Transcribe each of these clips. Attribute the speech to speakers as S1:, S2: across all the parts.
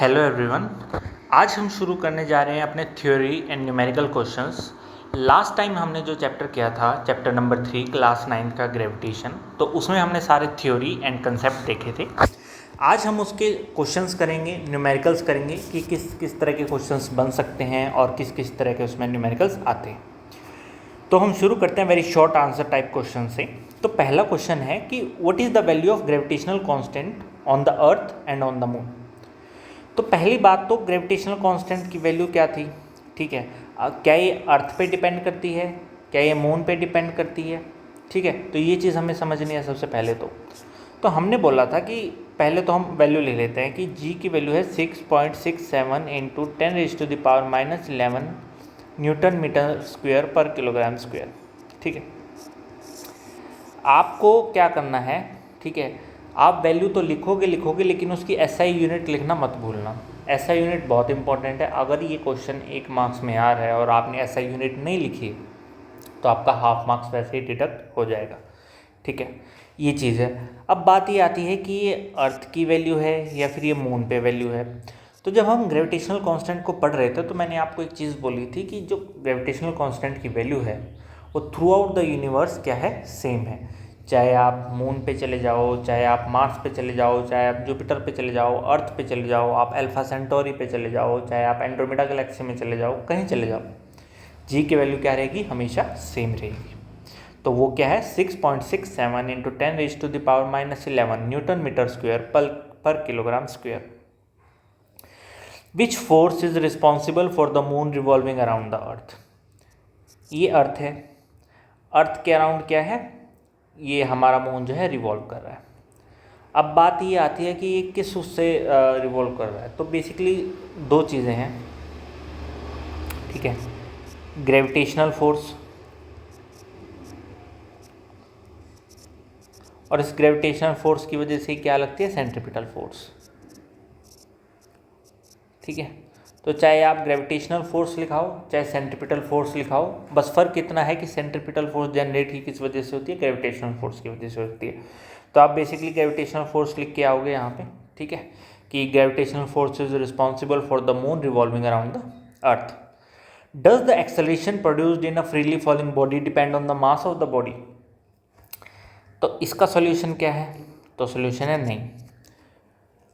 S1: Hello everyone. आज हम शुरू करने जा रहे हैं अपने theory and numerical questions. Last time हमने जो चैप्टर किया था, चैप्टर नंबर 3 क्लास 9 का ग्रेविटेशन, तो उसमें हमने सारे थ्योरी एंड कंसेप्ट देखे थे। आज हम उसके क्वेश्चंस करेंगे, न्यूमेरिकल्स करेंगे कि किस किस तरह के क्वेश्चंस बन सकते हैं और किस किस तरह के उसमें न्यूमेरिकल्स आते हैं। तो हम शुरू करते हैं very short answer type question से। तो पहला क्वेश्चन है कि what is the value of gravitational constant on the earth and on the moon. तो पहली बात तो ग्रेविटेशनल कांस्टेंट की वैल्यू क्या थी, ठीक है। क्या ये अर्थ पे डिपेंड करती है, क्या ये मून पे डिपेंड करती है, ठीक है। तो ये चीज़ हमें समझनी है सबसे पहले। तो हमने बोला था कि पहले तो हम वैल्यू ले लेते हैं कि जी की वैल्यू है 6.67 इंटू 10⁻⁻11 न्यूटन मीटर स्क्वायर पर किलोग्राम स्क्वायर, ठीक है। आपको क्या करना है, ठीक है, आप वैल्यू तो लिखोगे लेकिन उसकी एसआई यूनिट लिखना मत भूलना। एसआई यूनिट बहुत इंपॉर्टेंट है। अगर ये क्वेश्चन 1 मार्क्स में आ रहा है और आपने एसआई यूनिट नहीं लिखी तो आपका हाफ मार्क्स वैसे ही डिडक्ट हो जाएगा, ठीक है। ये चीज़ है। अब बात ये आती है कि ये अर्थ की वैल्यू है या फिर ये मून पे वैल्यू है। तो जब हम ग्रेविटेशनल कांस्टेंट को पढ़ रहे थे तो मैंने आपको एक चीज़ बोली थी कि जो ग्रेविटेशनल कांस्टेंट की वैल्यू है वो थ्रू आउट द यूनिवर्स क्या है, सेम है। चाहे आप मून पे चले जाओ, चाहे आप मार्स पे चले जाओ, चाहे आप जुपिटर पे चले जाओ, अर्थ पे चले जाओ, आप अल्फा सेंटोरी पे चले जाओ, चाहे आप एंड्रोमेडा गैलेक्सी में चले जाओ, कहीं चले जाओ, जी की वैल्यू क्या रहेगी, हमेशा सेम रहेगी। तो वो क्या है, 6.67 इंटू 10⁻⁻11 न्यूटन मीटर स्क्वायर पर kilogram square. Which force is responsible for the moon revolving around the earth. ये अर्थ है, अर्थ के अराउंड क्या है, ये हमारा मून जो है रिवॉल्व कर रहा है। अब बात ये आती है कि ये किस उससे रिवॉल्व कर रहा है। तो बेसिकली दो चीज़ें हैं, ठीक है। ग्रेविटेशनल फोर्स, और इस ग्रेविटेशनल फोर्स की वजह से क्या लगती है, सेंट्रीपिटल फोर्स, ठीक है। तो चाहे आप ग्रेविटेशनल फोर्स लिखाओ चाहे सेंट्रीपिटल फोर्स लिखाओ, बस फ़र्क इतना है कि सेंट्रीपिटल फोर्स जनरेट ही किस वजह से होती है, ग्रेविटेशनल फोर्स की वजह से होती है। तो आप बेसिकली ग्रेविटेशनल फोर्स लिख के आओगे यहाँ पे, ठीक है, कि gravitational force is responsible for the moon revolving around the earth. Does the acceleration produced in a freely falling body depend on the mass of the body. तो इसका सोल्यूशन क्या है, तो सोल्यूशन है नहीं।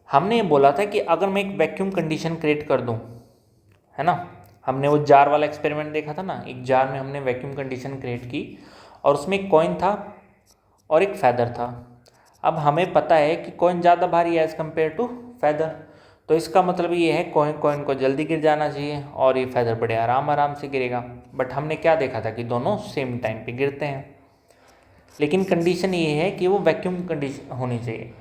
S1: हमने ये बोला था कि अगर मैं एक वैक्यूम कंडीशन क्रिएट कर दूं, है ना, हमने वो जार वाला एक्सपेरिमेंट देखा था ना, एक जार में हमने वैक्यूम कंडीशन क्रिएट की और उसमें एक कॉइन था और एक फैदर था। अब हमें पता है कि कॉइन ज़्यादा भारी है एज़ कम्पेयर टू फैदर, तो इसका मतलब ये है कॉइन को जल्दी गिर जाना चाहिए और ये फैदर बड़े आराम से गिरेगा। बट हमने क्या देखा था कि दोनों सेम टाइम पे गिरते हैं, लेकिन कंडीशन ये है कि वो वैक्यूम कंडीशन होनी चाहिए।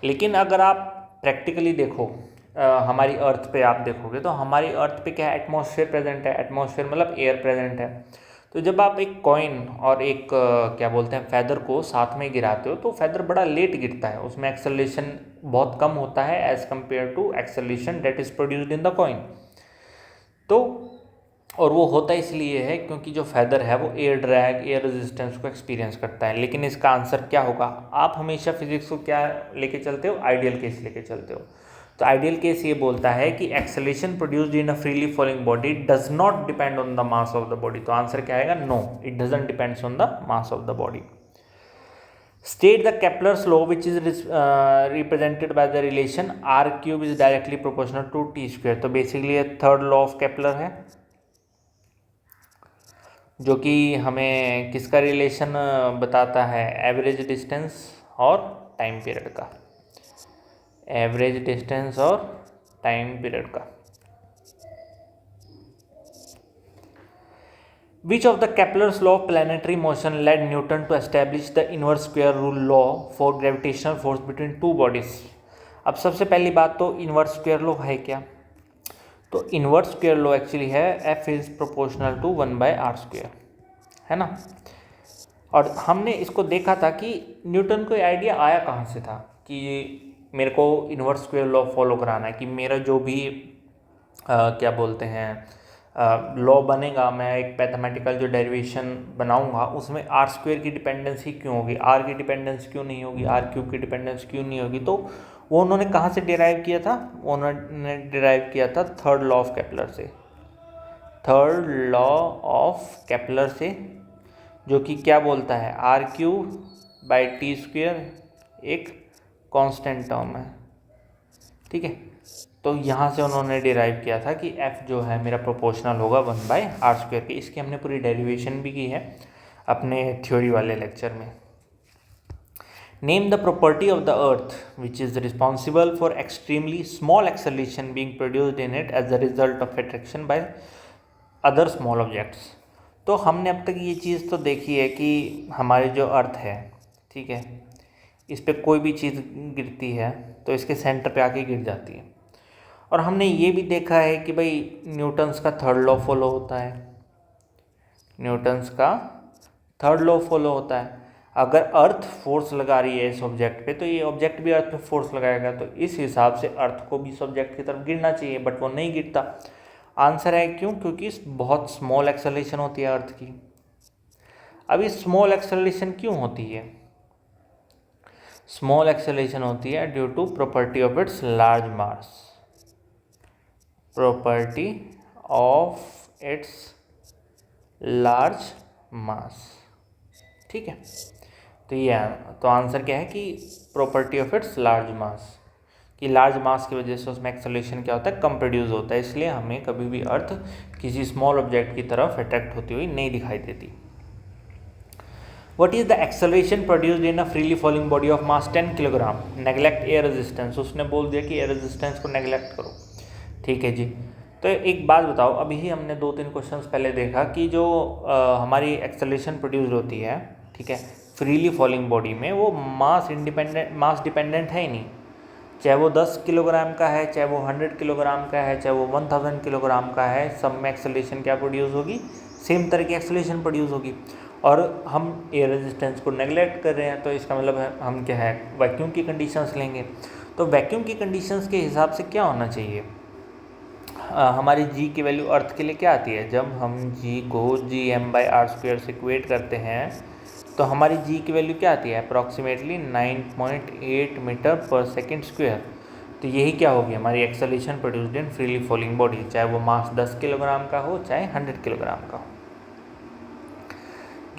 S1: लेकिन अगर आप प्रैक्टिकली देखो, हमारी अर्थ पे आप देखोगे तो हमारी अर्थ पे क्या है, एटमॉस्फेयर प्रेजेंट है। एटमॉस्फेयर मतलब एयर प्रेजेंट है। तो जब आप एक कॉइन और एक क्या बोलते हैं फैदर को साथ में गिराते हो तो फैदर बड़ा लेट गिरता है, उसमें एक्सेलरेशन बहुत कम होता है as compare to acceleration that is produced in the coin. तो और वो होता इसलिए है क्योंकि जो फैदर है वो एयर ड्रैग, एयर रेजिस्टेंस को एक्सपीरियंस करता है। लेकिन इसका आंसर क्या होगा, आप हमेशा फिजिक्स को क्या लेके चलते हो, आइडियल केस लेके चलते हो। तो आइडियल केस ये बोलता है कि acceleration produced in a freely falling body does not depend on the mass of the body. तो आंसर क्या आएगा, no, it doesn't depends on the mass of the body. State the Kepler's law, which is represented by the relation r cube is directly proportional to t square। तो basically ये third law of Kepler है जो कि हमें किसका relation बताता है, average distance और टाइम पीरियड का, एवरेज डिस्टेंस और टाइम पीरियड का। Which of the Kepler's law of planetary motion led Newton to establish the inverse square rule law for gravitational force between two bodies। अब सबसे पहली बात तो inverse square law है क्या, तो इन्वर्स स्क्वायर लॉ एक्चुअली है F is proportional to 1/r², है ना। और हमने इसको देखा था कि न्यूटन को आइडिया आया कहाँ से था कि मेरे को इन्वर्स स्क्वायर लॉ फॉलो कराना है, कि मेरा जो भी क्या बोलते हैं लॉ बनेगा, मैं एक मैथमेटिकल जो डेरिवेशन बनाऊंगा उसमें r² की डिपेंडेंसी क्यों होगी, r की डिपेंडेंस क्यों नहीं होगी, r³ की डिपेंडेंस क्यों नहीं होगी। तो वो उन्होंने कहाँ से डिराइव किया था? उन्होंने डिराइव किया था थर्ड लॉ ऑफ केपलर से। थर्ड लॉ ऑफ केपलर से, जो कि क्या बोलता है, r³/t² एक कांस्टेंट टर्म है, ठीक है। तो यहाँ से उन्होंने डिराइव किया था कि f जो है मेरा प्रोपोर्शनल होगा 1/r² के। इसकी हमने पूरी डेरिवेशन भी की है अपने थ्योरी वाले लेक्चर में। Name the property of the earth which is responsible for extremely small acceleration being produced in it as the result of attraction by other small objects. तो हमने अब तक ये चीज़ तो देखी है कि हमारी जो अर्थ है, ठीक है, इस पर कोई भी चीज़ गिरती है तो इसके सेंटर पे आके गिर जाती है। और हमने ये भी देखा है कि भाई न्यूटन्स का थर्ड लॉ फॉलो होता है। न्यूटन्स का थर्ड लॉ फॉलो होता है। अगर अर्थ फोर्स लगा रही है इस ऑब्जेक्ट पे, तो ये ऑब्जेक्ट भी अर्थ पे फोर्स लगाएगा, तो इस हिसाब से अर्थ को भी इस ऑब्जेक्ट की तरफ गिरना चाहिए, बट वो नहीं गिरता। आंसर है क्यों? क्योंकि बहुत स्मॉल एक्सेलरेशन होती है अर्थ की। अब ये स्मॉल एक्सेलरेशन क्यों होती है? स्मॉल एक्सेलरेशन होती है due to property of its large mass. Property of its large mass, ठीक है। तो ये तो आंसर क्या है कि property of its large mass, कि लार्ज मास की वजह से उसमें एक्सेलरेशन क्या होता है, कम प्रोड्यूस होता है। इसलिए हमें कभी भी अर्थ किसी स्मॉल ऑब्जेक्ट की तरफ अट्रैक्ट होती हुई नहीं दिखाई देती। What is the acceleration produced in a freely falling body of mass 10 kilogram? Neglect air resistance. उसने बोल दिया कि एयर रेजिस्टेंस को नेगलेक्ट करो, ठीक है जी। तो एक बात बताओ, अभी ही हमने 2-3 क्वेश्चंस पहले देखा कि जो हमारी एक्सेलरेशन प्रोड्यूस होती है, ठीक है, फ्रीली फॉलिंग बॉडी में, वो मास डिपेंडेंट है ही नहीं। चाहे वो 10 किलोग्राम का है, चाहे वो 100 किलोग्राम का है, चाहे वो 1000 किलोग्राम का है, सब में एक्सेलरेशन क्या प्रोड्यूस होगी? सेम तरह की एक्सेलरेशन प्रोड्यूस होगी। और हम एयर रेजिस्टेंस को नेगलेक्ट कर रहे हैं, तो इसका मतलब है हम क्या है, वैक्यूम की कंडीशंस लेंगे। तो वैक्यूम की कंडीशंस के हिसाब से क्या होना चाहिए? हमारी जी की वैल्यू अर्थ के लिए क्या आती है? जब हम जी को gm/r² से इक्वेट करते हैं तो हमारी जी की वैल्यू क्या आती है? Approximately 9.8 metre per second square. तो यही क्या होगी हमारी एक्सेलरेशन प्रोड्यूस्ड इन फ्रीली फॉलिंग बॉडी, चाहे वो मास 10 किलोग्राम का हो, चाहे 100 किलोग्राम का हो।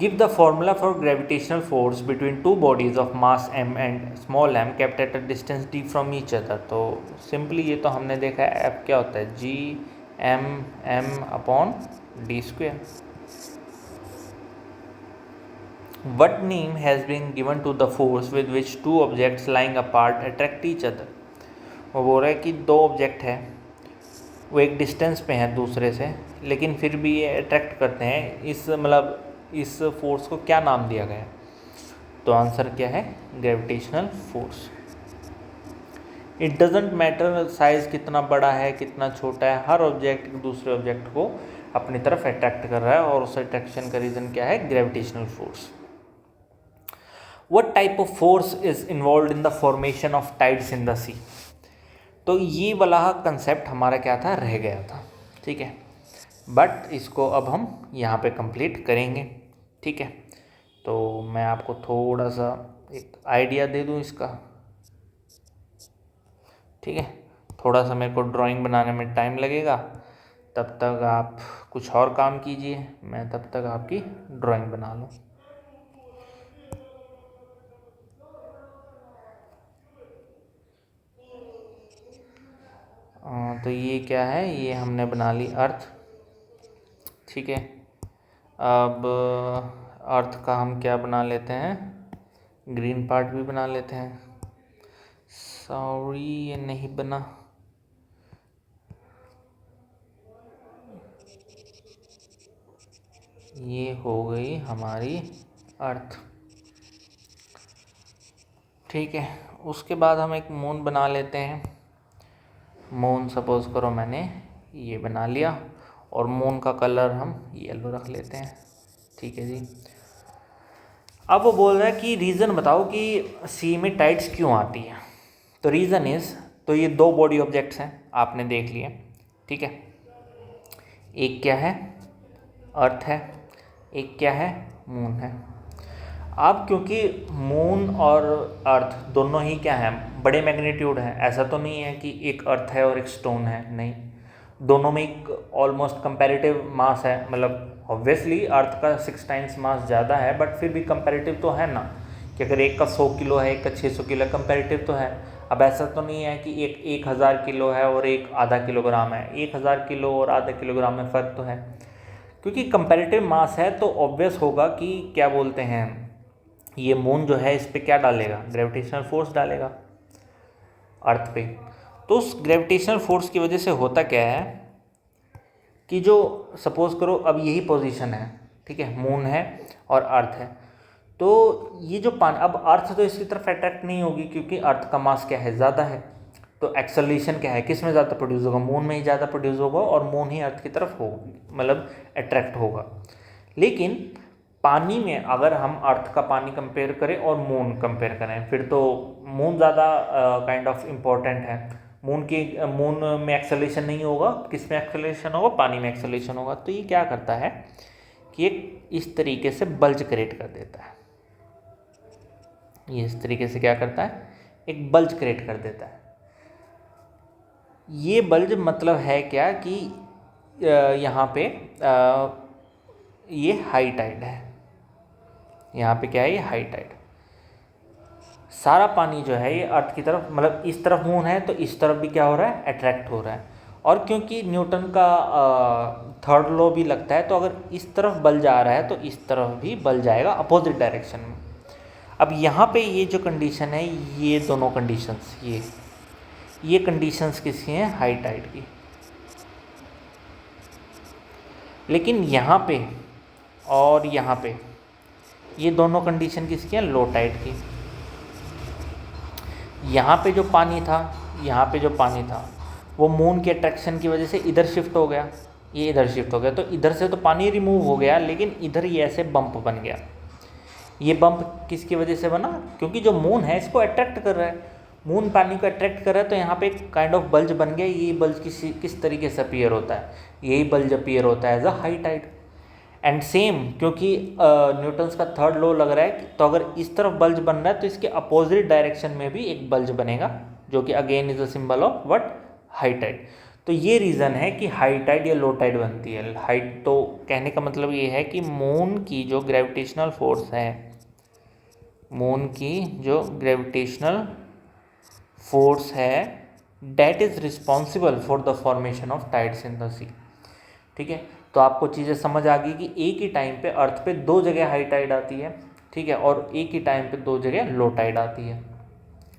S1: Give the formula for gravitational force between two bodies of mass m and small m kept at a distance d from each other। तो सिंपली ये तो हमने देखा है, F क्या होता है, Gm/m/d²। What name has been given to the force with which two objects lying apart attract each other? वो बोल रहा है कि दो ऑब्जेक्ट है, वो एक डिस्टेंस पे हैं दूसरे से, लेकिन फिर भी ये अट्रैक्ट करते हैं। इस फोर्स को क्या नाम दिया गया? तो आंसर क्या है? Gravitational force. It doesn't matter size कितना बड़ा है, कितना छोटा है, हर ऑब्जेक्ट दूसरे ऑब्जेक्ट को अपनी तरफ अट्रैक्ट कर रहा है, और उस अट्रैक्शन का रीज़न क्या है? Gravitational force. What type of force is involve in the formation of tides in the sea? तो ये वाला कंसेप्ट हमारा क्या था, रह गया था, ठीक है, बट इसको अब हम यहाँ पे कंप्लीट करेंगे, ठीक है। तो मैं आपको थोड़ा सा एक आइडिया दे दूँ इसका, ठीक है। थोड़ा सा मेरे को ड्राइंग बनाने में टाइम लगेगा, तब तक आप कुछ और काम कीजिए, मैं तब तक आपकी ड्राइंग बना लूँ। तो ये क्या है, ये हमने बना ली अर्थ, ठीक है। अब अर्थ का हम क्या बना लेते हैं, ग्रीन पार्ट भी बना लेते हैं। सॉरी ये नहीं बना, ये हो गई हमारी अर्थ, ठीक है। उसके बाद हम एक मून बना लेते हैं। मून सपोज करो मैंने ये बना लिया, और मून का कलर हम येलो रख लेते हैं, ठीक है जी। अब वो बोल रहा है कि रीज़न बताओ कि सी में टाइड्स क्यों आती है। तो रीज़न इज़, तो ये दो बॉडी ऑब्जेक्ट्स हैं, आपने देख लिए, ठीक है। एक क्या है, अर्थ है, एक क्या है, मून है। अब क्योंकि मून और अर्थ दोनों ही क्या हैं, बड़े मैग्नीट्यूड हैं, ऐसा तो नहीं है कि एक अर्थ है और एक स्टोन है, नहीं, दोनों में एक ऑलमोस्ट कंपैरेटिव मास है, मतलब ऑब्वियसली अर्थ का 6 टाइम्स मास ज़्यादा है, बट फिर भी कंपैरेटिव तो है ना, कि अगर एक का 100 किलो है, एक का 600 किलो है, कंपैरेटिव तो है। अब ऐसा तो नहीं है कि एक 1000 किलो है और एक आधा किलोग्राम है, 1000 किलो और आधा किलोग्राम में फ़र्क तो है। क्योंकि कंपैरेटिव मास है तो ऑब्वियस होगा कि क्या बोलते हैं, ये मून जो है इस पर क्या डालेगा, ग्रेविटेशनल फोर्स डालेगा अर्थ पे। तो उस ग्रेविटेशनल फोर्स की वजह से होता क्या है कि जो सपोज करो अब यही पोजीशन है, ठीक है, मून है और अर्थ है, तो ये जो पानी, अब अर्थ तो इसकी तरफ अट्रैक्ट नहीं होगी क्योंकि अर्थ का मास क्या है, ज़्यादा है, तो एक्सेलरेशन क्या है, किस में ज़्यादा प्रोड्यूस होगा, मून में ही ज़्यादा प्रोड्यूस होगा और मून ही अर्थ की तरफ होगा, मतलब अट्रैक्ट होगा। लेकिन पानी में अगर हम अर्थ का पानी कंपेयर करें और मून कंपेयर करें, फिर तो मून ज़्यादा काइंड ऑफ इम्पोर्टेंट है। मून में एक्सेलरेशन नहीं होगा, किस में एक्सेलरेशन होगा, पानी में एक्सेलरेशन होगा। तो ये क्या करता है कि एक इस तरीके से बल्ज क्रिएट कर देता है, ये इस तरीके से क्या करता है, एक बल्ज क्रिएट कर देता है। ये बल्ज मतलब है क्या कि यहाँ पे ये हाई टाइड है, यहाँ पे क्या है, ये हाई टाइड, सारा पानी जो है ये अर्थ की तरफ, मतलब इस तरफ मून है तो इस तरफ भी क्या हो रहा है, अट्रैक्ट हो रहा है। और क्योंकि न्यूटन का थर्ड लॉ भी लगता है, तो अगर इस तरफ बल जा रहा है तो इस तरफ भी बल जाएगा अपोजिट डायरेक्शन में। अब यहाँ पे ये जो कंडीशन है, ये दोनों कंडीशंस, ये कंडीशंस किसकी हैं, हाई टाइड की। लेकिन यहाँ पे और यहाँ पे ये दोनों कंडीशन किसकी हैं, लो टाइड की। यहाँ पे जो पानी था, यहाँ पे जो पानी था वो मून के अट्रैक्शन की वजह से इधर शिफ्ट हो गया, ये इधर शिफ्ट हो गया, तो इधर से तो पानी रिमूव हो गया, लेकिन इधर ये ऐसे बम्प बन गया। ये बम्प किसकी वजह से बना, क्योंकि जो मून है इसको अट्रैक्ट कर रहा है, मून पानी को अट्रैक्ट कर रहा है, तो यहाँ पे एक काइंड ऑफ बल्ज बन गया। ये बल्ज किस तरीके से अपीयर होता है, यही बल्ज अपीयर होता है as a high tide. And same, क्योंकि न्यूटन्स का थर्ड लॉ लग रहा है, तो अगर इस तरफ बल्ज बन रहा है तो इसके अपोजिट डायरेक्शन में भी एक बल्ज बनेगा, जो कि again is a symbol of what, high tide. तो ये रीज़न है कि हाई टाइड या लो टाइड बनती है। हाइट तो कहने का मतलब ये है कि मून की जो ग्रेविटेशनल फोर्स है, मून की जो ग्रेविटेशनल फोर्स है, that is responsible for the formation of tides in the sea. ठीक है, तो आपको चीज़ें समझ आ गई कि एक ही टाइम पे अर्थ पे 2 जगह हाई टाइड आती है, ठीक है, और एक ही टाइम पे 2 जगह लो टाइड आती है।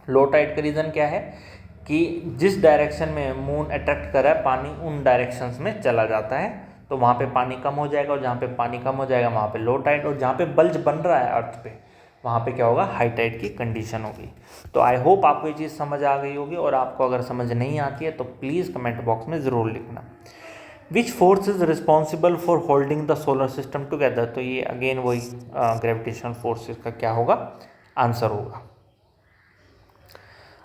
S1: लो टाइड का रीज़न क्या है कि जिस डायरेक्शन में मून अट्रैक्ट कर रहा है पानी, उन डायरेक्शंस में चला जाता है, तो वहाँ पे पानी कम हो जाएगा, और जहाँ पे पानी कम हो जाएगा वहाँ पे लो टाइड, और जहाँ पे बल्ज बन रहा है अर्थ पे वहाँ पे क्या होगा, हाई टाइड की कंडीशन होगी। तो आई होप आपको ये चीज़ समझ आ गई होगी, और आपको अगर समझ नहीं आती है तो प्लीज़ कमेंट बॉक्स में ज़रूर लिखना। Which force is responsible for holding the solar system together. तो ये अगेन वही ग्रेविटेशनल फोर्सेस का क्या होगा, आंसर होगा।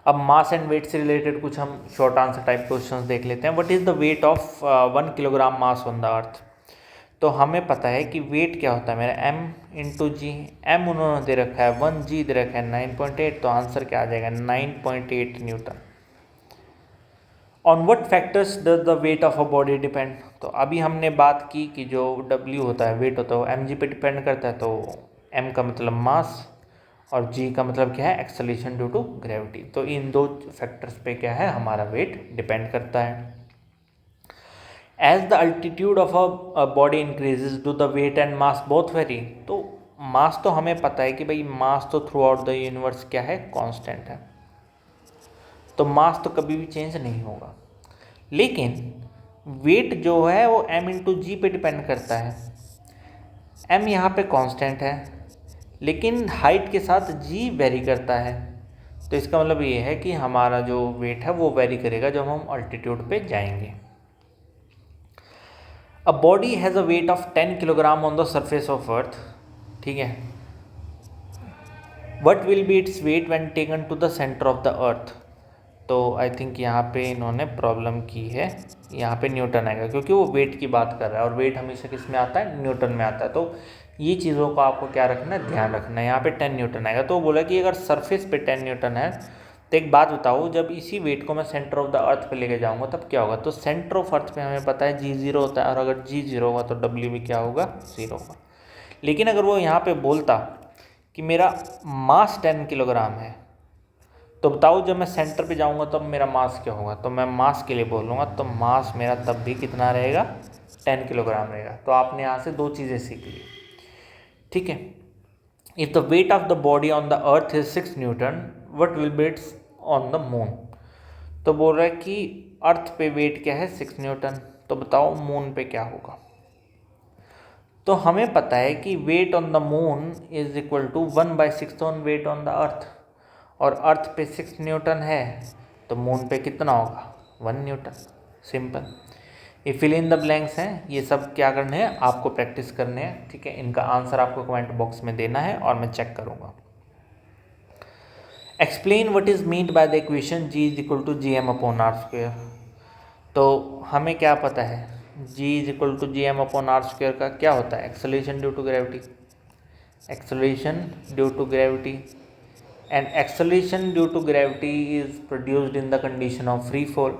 S1: अब मास एंड वेट से रिलेटेड कुछ हम शॉर्ट आंसर टाइप क्वेश्चंस देख लेते हैं। What is the weight of 1 kilogram mass on the earth. तो हमें पता है कि वेट क्या होता है मेरा, m/g। m उन्होंने दे रखा है 1g, दे रखा है 9.8, तो आंसर क्या आ जाएगा, 9.8 Newton. On what factors does the weight of a body depend. तो अभी हमने बात की कि जो W होता है, वेट होता है, वो mg पे डिपेंड करता है। तो m का मतलब मास और g का मतलब क्या है, एक्सेलरेशन ड्यू टू ग्रेविटी। तो इन 2 फैक्टर्स पे क्या है, हमारा वेट डिपेंड करता है। As the altitude of a body increases do the weight and mass both vary. तो मास तो हमें पता है कि भाई मास तो थ्रू आउट द यूनिवर्स क्या है, कांस्टेंट है, तो मास तो कभी भी चेंज नहीं होगा। लेकिन वेट जो है वो m/g पे डिपेंड करता है। m यहाँ पे कांस्टेंट है, लेकिन हाइट के साथ g वेरी करता है। तो इसका मतलब ये है कि हमारा जो वेट है वो वेरी करेगा जब हम अल्टीट्यूड पे जाएंगे। A body has a weight of 10 kilogram on the surface of earth, ठीक है। What will be its weight when taken to the centre of the earth. तो आई थिंक यहाँ पे इन्होंने प्रॉब्लम की है, यहाँ पे न्यूटन आएगा क्योंकि वो वेट की बात कर रहा है और वेट हमेशा किस में आता है, न्यूटन में आता है। तो ये चीज़ों को आपको क्या रखना है, ध्यान रखना है। यहाँ पे 10 न्यूटन आएगा। तो बोला कि अगर सरफेस पे 10 न्यूटन है तो एक बात बताओ, जब इसी वेट को मैं सेंटर ऑफ द अर्थ पे लेके जाऊंगा तब क्या होगा। तो सेंटर ऑफ अर्थ पे हमें पता है G0 होता है, और अगर G0 होगा तो W भी क्या होगा, 0 होगा। लेकिन अगर वो यहाँ पे बोलता कि मेरा मास 10 किलोग्राम है, तो बताओ जब मैं सेंटर पे जाऊंगा तब मेरा मास क्या होगा। तो मैं मास के लिए बोलूँगा तो मास मेरा तब भी कितना रहेगा, 10 किलोग्राम रहेगा। तो आपने यहाँ से दो चीज़ें सीख ली, ठीक है। If the weight of the body on the earth is 6 Newton, what will be it's on the moon. तो बोल रहा है कि अर्थ पे वेट क्या है, 6 न्यूटन। तो बताओ मून पे क्या होगा। तो हमें पता है कि weight on the moon is equal to 1/6 on weight on the earth, और अर्थ पे 6 न्यूटन है तो मून पे कितना होगा, 1 न्यूटन। सिंपल। ये फिल इन द ब्लैंक्स हैं, ये सब क्या करने हैं, आपको प्रैक्टिस करने हैं, ठीक है। इनका आंसर आपको कमेंट बॉक्स में देना है और मैं चेक करूँगा। Explain what is meant by the equation G is equal to Gm/r²। तो हमें क्या पता है, G is equal to Gm/r² का क्या होता है, acceleration due to gravity. Acceleration due to gravity, and acceleration due to gravity is produced in the condition of free fall.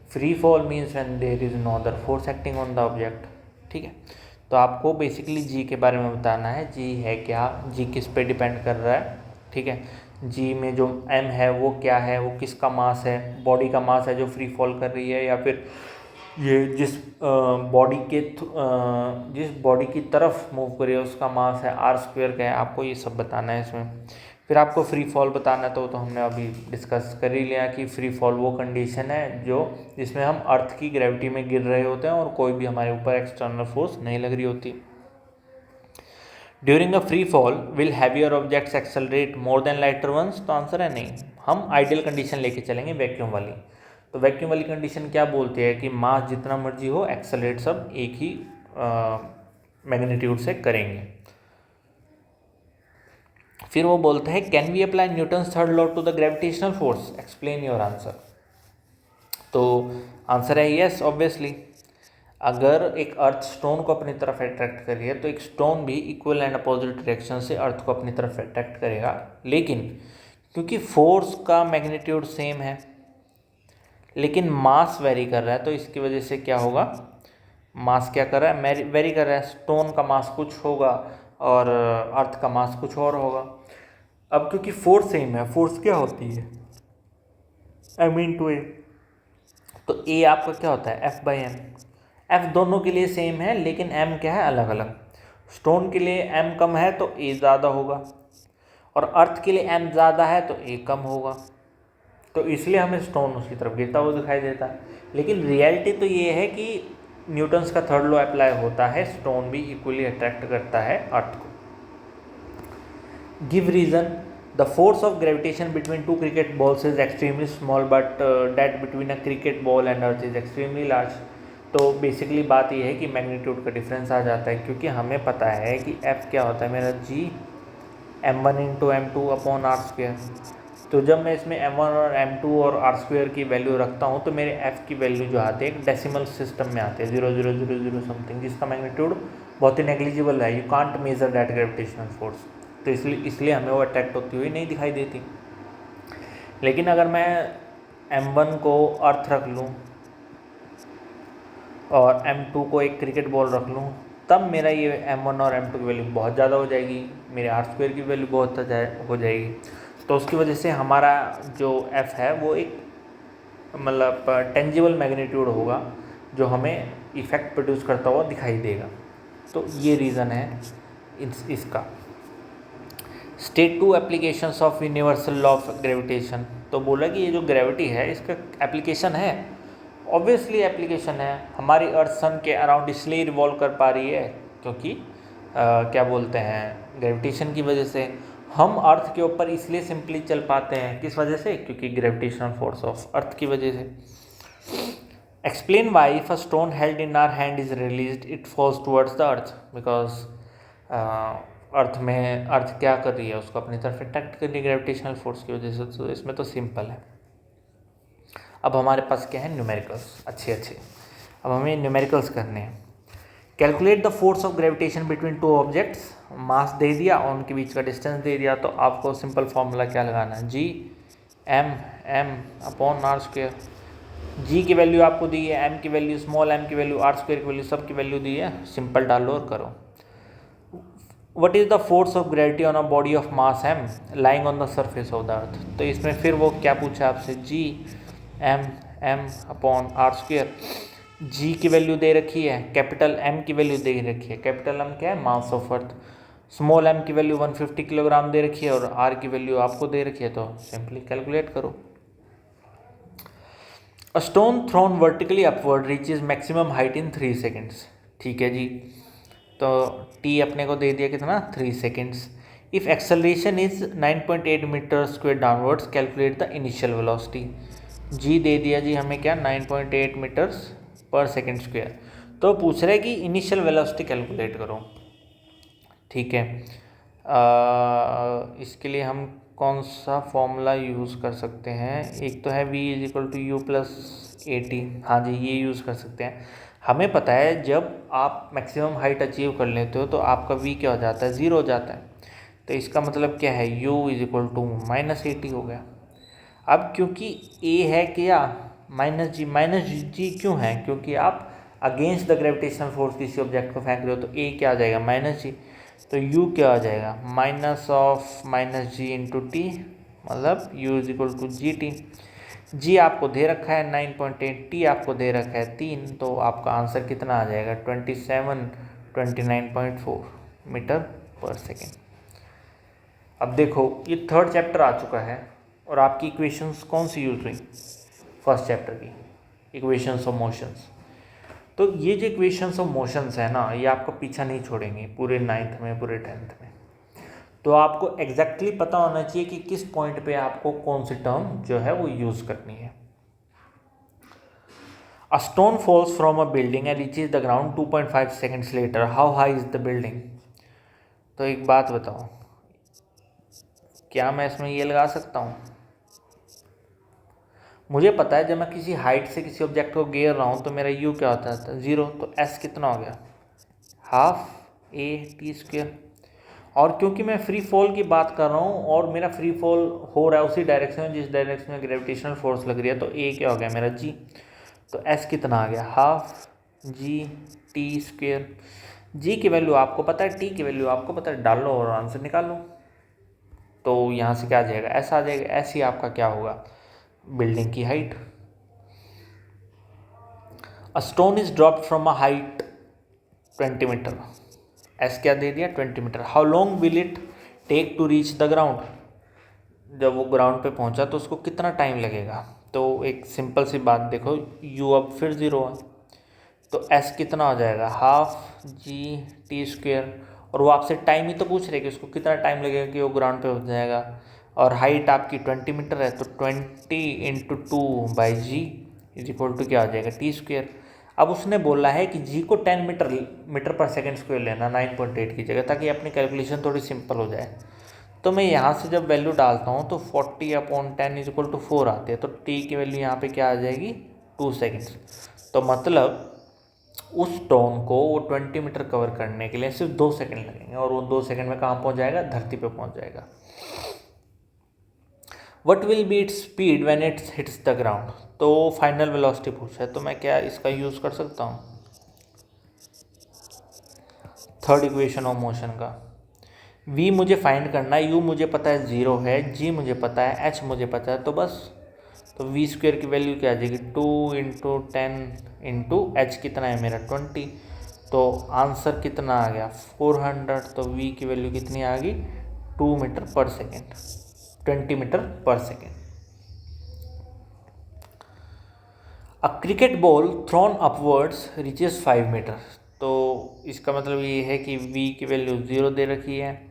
S1: Free fall means when there is no other force acting on the object, ठीक है। तो आपको basically जी के बारे में बताना है, जी है क्या, जी किस पे डिपेंड कर रहा है, ठीक है। जी में जो एम है वो क्या है, वो किसका मास है, बॉडी का मास है जो फ्री फॉल कर रही है, या फिर ये जिस बॉडी की तरफ मूव कर रही है उसका मास है, r² का है। आपको ये सब बताना है इसमें। फिर आपको फ्री फॉल बताना है, तो हमने अभी डिस्कस कर ही लिया कि फ्री फॉल वो कंडीशन है जो जिसमें हम अर्थ की ग्रेविटी में गिर रहे होते हैं और कोई भी हमारे ऊपर एक्सटर्नल फोर्स नहीं लग रही होती। During a free fall will heavier objects accelerate more than lighter ones. तो आंसर है नहीं। हम आइडियल कंडीशन लेके चलेंगे, वैक्यूम वाली। तो वैक्यूम वाली कंडीशन क्या बोलती है कि मास जितना मर्जी हो, एक्सेलरेट सब एक ही मैग्नीट्यूड से करेंगे। फिर वो बोलते हैं can we apply Newton's third law to the gravitational force, explain your answer. तो आंसर है यस, ऑब्वियसली। अगर एक अर्थ स्टोन को अपनी तरफ अट्रैक्ट कर रही है तो एक स्टोन भी इक्वल एंड अपोजिट डायरेक्शन से अर्थ को अपनी तरफ अट्रैक्ट करेगा। लेकिन क्योंकि फोर्स का मैग्नीट्यूड सेम है लेकिन मास वेरी कर रहा है, तो इसकी वजह से क्या होगा, मास क्या कर रहा है, वेरी कर रहा है। स्टोन का मास कुछ होगा और अर्थ का मास कुछ और होगा। अब क्योंकि फोर्स सेम है, फोर्स क्या होती है, m/a। तो a आपका क्या होता है, F/m। F दोनों के लिए सेम है लेकिन m क्या है, अलग अलग। स्टोन के लिए m कम है तो a ज़्यादा होगा, और अर्थ के लिए m ज़्यादा है तो a कम होगा। तो इसलिए हमें स्टोन उसकी तरफ गिरता हुआ दिखाई देता है। लेकिन रियलिटी तो ये है कि न्यूटन्स का थर्ड लॉ अप्लाई होता है, स्टोन भी इक्वली अट्रैक्ट करता है अर्थ को। Give reason. The force of gravitation between two cricket balls is extremely small but that between a cricket ball and earth is extremely large. तो basically बात यह है कि मैग्नीट्यूड का डिफरेंस आ जाता है, क्योंकि हमें पता है कि F क्या होता है मेरा, G m1 × m2/r²। तो जब मैं इसमें m1 और m2 और r² की वैल्यू रखता हूँ तो मेरे F की वैल्यू जो आती है एक डेसिमल सिस्टम में आती है, 0.000 समथिंग, जिसका मैग्नीट्यूड बहुत ही नेग्लिजिबल है। You can't measure that gravitational force. तो इसलिए हमें वो अट्रैक्ट होती हुई नहीं दिखाई देती। लेकिन अगर मैं m1 को अर्थ रख लूँ और m2 को एक क्रिकेट बॉल रख लूँ, तब मेरा ये m1 और m2 की वैल्यू बहुत ज़्यादा हो जाएगी, मेरे r² की वैल्यू बहुत हो जाएगी। तो उसकी वजह से हमारा जो F है वो एक मतलब टेंजिबल मैग्नीट्यूड होगा जो हमें इफ़ेक्ट प्रोड्यूस करता हुआ दिखाई देगा। तो ये रीज़न है इसका। State 2 applications of universal law of gravitation. तो बोला कि ये जो ग्रेविटी है इसका एप्लीकेशन है, ऑब्वियसली एप्लीकेशन है। हमारी अर्थ सन के अराउंड इसलिए रिवॉल्व कर पा रही है क्योंकि क्या बोलते हैं, ग्रेविटेशन की वजह से। हम अर्थ के ऊपर इसलिए सिंपली चल पाते हैं, किस वजह से, क्योंकि ग्रेविटेशनल फोर्स ऑफ अर्थ की वजह से। Explain why if a stone held in our hand is released it falls towards the earth. Because earth क्या कर रही है, उसको अपनी तरफ अट्रैक्ट कर रही है ग्रेविटेशनल फोर्स की वजह से। तो इसमें तो सिंपल है। अब हमारे पास क्या है, न्यूमेरिकल्स। अच्छे अब हमें न्यूमेरिकल्स करने हैं। Calculate the force of gravitation between two objects, mass दे दिया और उनके बीच का डिस्टेंस दे दिया, तो आपको सिंपल फॉर्मूला क्या लगाना है, G M upon are square. G की वैल्यू आपको दी है, एम की वैल्यू, स्मॉल एम की वैल्यू, आर स्क्वेयर की वैल्यू, सब की वैल्यू दी है, सिंपल डालो और करो। What is the force of gravity on a body of mass M lying on the surface of the earth. तो इसमें फिर वो क्या पूछा आपसे, G M upon are square. G की वैल्यू दे रखी है, कैपिटल एम की वैल्यू दे रखी है, कैपिटल एम क्या है, mass of earth. Small M की वैल्यू 150 किलोग्राम दे रखी है और आर की वैल्यू आपको दे रखी है, तो सिंपली कैलकुलेट करो। A stone thrown vertically upward reaches maximum height in 3 seconds. ठीक है जी, तो टी अपने को दे दिया कितना, 3 seconds. If acceleration is 9.8 metre square downwards, calculate the initial velocity. G दे दिया जी हमें क्या, 9.8 मीटर्स पर सेकेंड स्क्वेयर। तो पूछ रहे कि इनिशियल वेलोसिटी कैलकुलेट करो। ठीक है, इसके लिए हम कौन सा फॉर्मूला यूज़ कर सकते हैं, एक तो है v is equal to u plus a t. हाँ जी, ये यूज़ कर सकते हैं। हमें पता है जब आप मैक्सिमम हाइट अचीव कर लेते हो तो आपका v क्या हो जाता है, 0 हो जाता है। तो इसका मतलब क्या है, u is equal to minus a t हो गया। अब क्योंकि a है क्या, माइनस जी क्यों है, क्योंकि आप अगेंस्ट द ग्रेविटेशनल फोर्स किसी ऑब्जेक्ट को फेंक रहे हो, तो a क्या आ जाएगा, माइनस जी। तो u क्या आ जाएगा, minus of minus G into T, मतलब u is equal to G T. G आपको दे रखा है 9.8, टी आपको दे रखा है 3, तो आपका आंसर कितना आ जाएगा, 29.4 मीटर पर सेकेंड। अब देखो ये थर्ड चैप्टर आ चुका है और आपकी इक्वेशंस कौन सी यूज हुई, फर्स्ट चैप्टर की इक्वेशंस ऑफ मोशंस। तो ये जो इक्वेशंस ऑफ मोशंस है ना, ये आपको पीछा नहीं छोड़ेंगे पूरे 9th में, पूरे 10th में। तो आपको एग्जैक्टली पता होना चाहिए कि किस पॉइंट पे आपको कौन सी टर्म जो है वो यूज करनी है। A stone falls from a building and reaches the ground 2.5 seconds later, how high is the building. तो एक बात बताओ, क्या मैं इसमें ये लगा सकता हूँ, मुझे पता है जब मैं किसी हाइट से किसी ऑब्जेक्ट को गिर रहा हूँ तो मेरा यू क्या होता है, 0। तो एस कितना हो गया, हाफ ए टी स्क्वेयर। और क्योंकि मैं फ्री फॉल की बात कर रहा हूँ और मेरा फ्री फॉल हो रहा है उसी डायरेक्शन में जिस डायरेक्शन में ग्रेविटेशनल फोर्स लग रही है, तो ए क्या हो गया मेरा जी। तो एस कितना आ गया, half g t square. G की वैल्यू आपको पता है, टी की वैल्यू आपको पता है, डाल लो और आंसर निकाल लो। तो यहाँ से क्या आ जाएगा, एस आ जाएगा। एस ही आपका क्या होगा, बिल्डिंग की height. A stone is dropped from a height 20 metre, s क्या दे दिया, 20 metre. How long will it take to reach the ground, जब वो ग्राउंड पे पहुंचा तो उसको कितना टाइम लगेगा। तो एक सिंपल सी बात देखो, यू अब फिर 0 है, तो एस कितना हो जाएगा, हाफ जी टी स्क्वेयर। और वो आपसे टाइम ही तो पूछ रहे कि उसको कितना टाइम लगेगा कि वो ग्राउंड पे पहुंच जाएगा। और हाइट आपकी 20 मीटर है, तो 20 into 2 by g is equal to क्या आ जाएगा, टी स्क्वेयर। अब उसने बोला है कि जी को 10 मीटर पर सेकेंड स्क्वेयर लेना 9.8 की जगह, ताकि अपनी कैलकुलेशन थोड़ी सिंपल हो जाए। तो मैं यहाँ से जब वैल्यू डालता हूँ तो 40/10 इज इक्वल टू 4 आती है, तो टी की वैल्यू यहाँ पे क्या आ जाएगी, 2 सेकेंड्स। तो मतलब उस स्टोन को वो 20 मीटर कवर करने के लिए सिर्फ 2 सेकंड लगेंगे, और वो 2 सेकंड में कहाँ पहुँच जाएगा, धरती पे पहुँच जाएगा। What will be its speed when it's hits the ground. तो फाइनल वेलोसिटी पूछा है, तो मैं क्या इसका यूज़ कर सकता हूँ, थर्ड इक्वेशन ऑफ मोशन का। v मुझे फाइंड करना है, u मुझे पता है 0 है, g मुझे पता है, h मुझे पता है, तो बस तो v स्क्वेयर की वैल्यू क्या आ जाएगी, 2 इंटू 10 इंटू एच कितना है मेरा 20। तो आंसर कितना आ गया 400। तो v की वैल्यू कितनी आ गई, 2 metre per second, 20 metre per second. A cricket ball thrown upwards reaches 5 metre. तो इसका मतलब ये है कि v की वैल्यू 0 दे रखी है,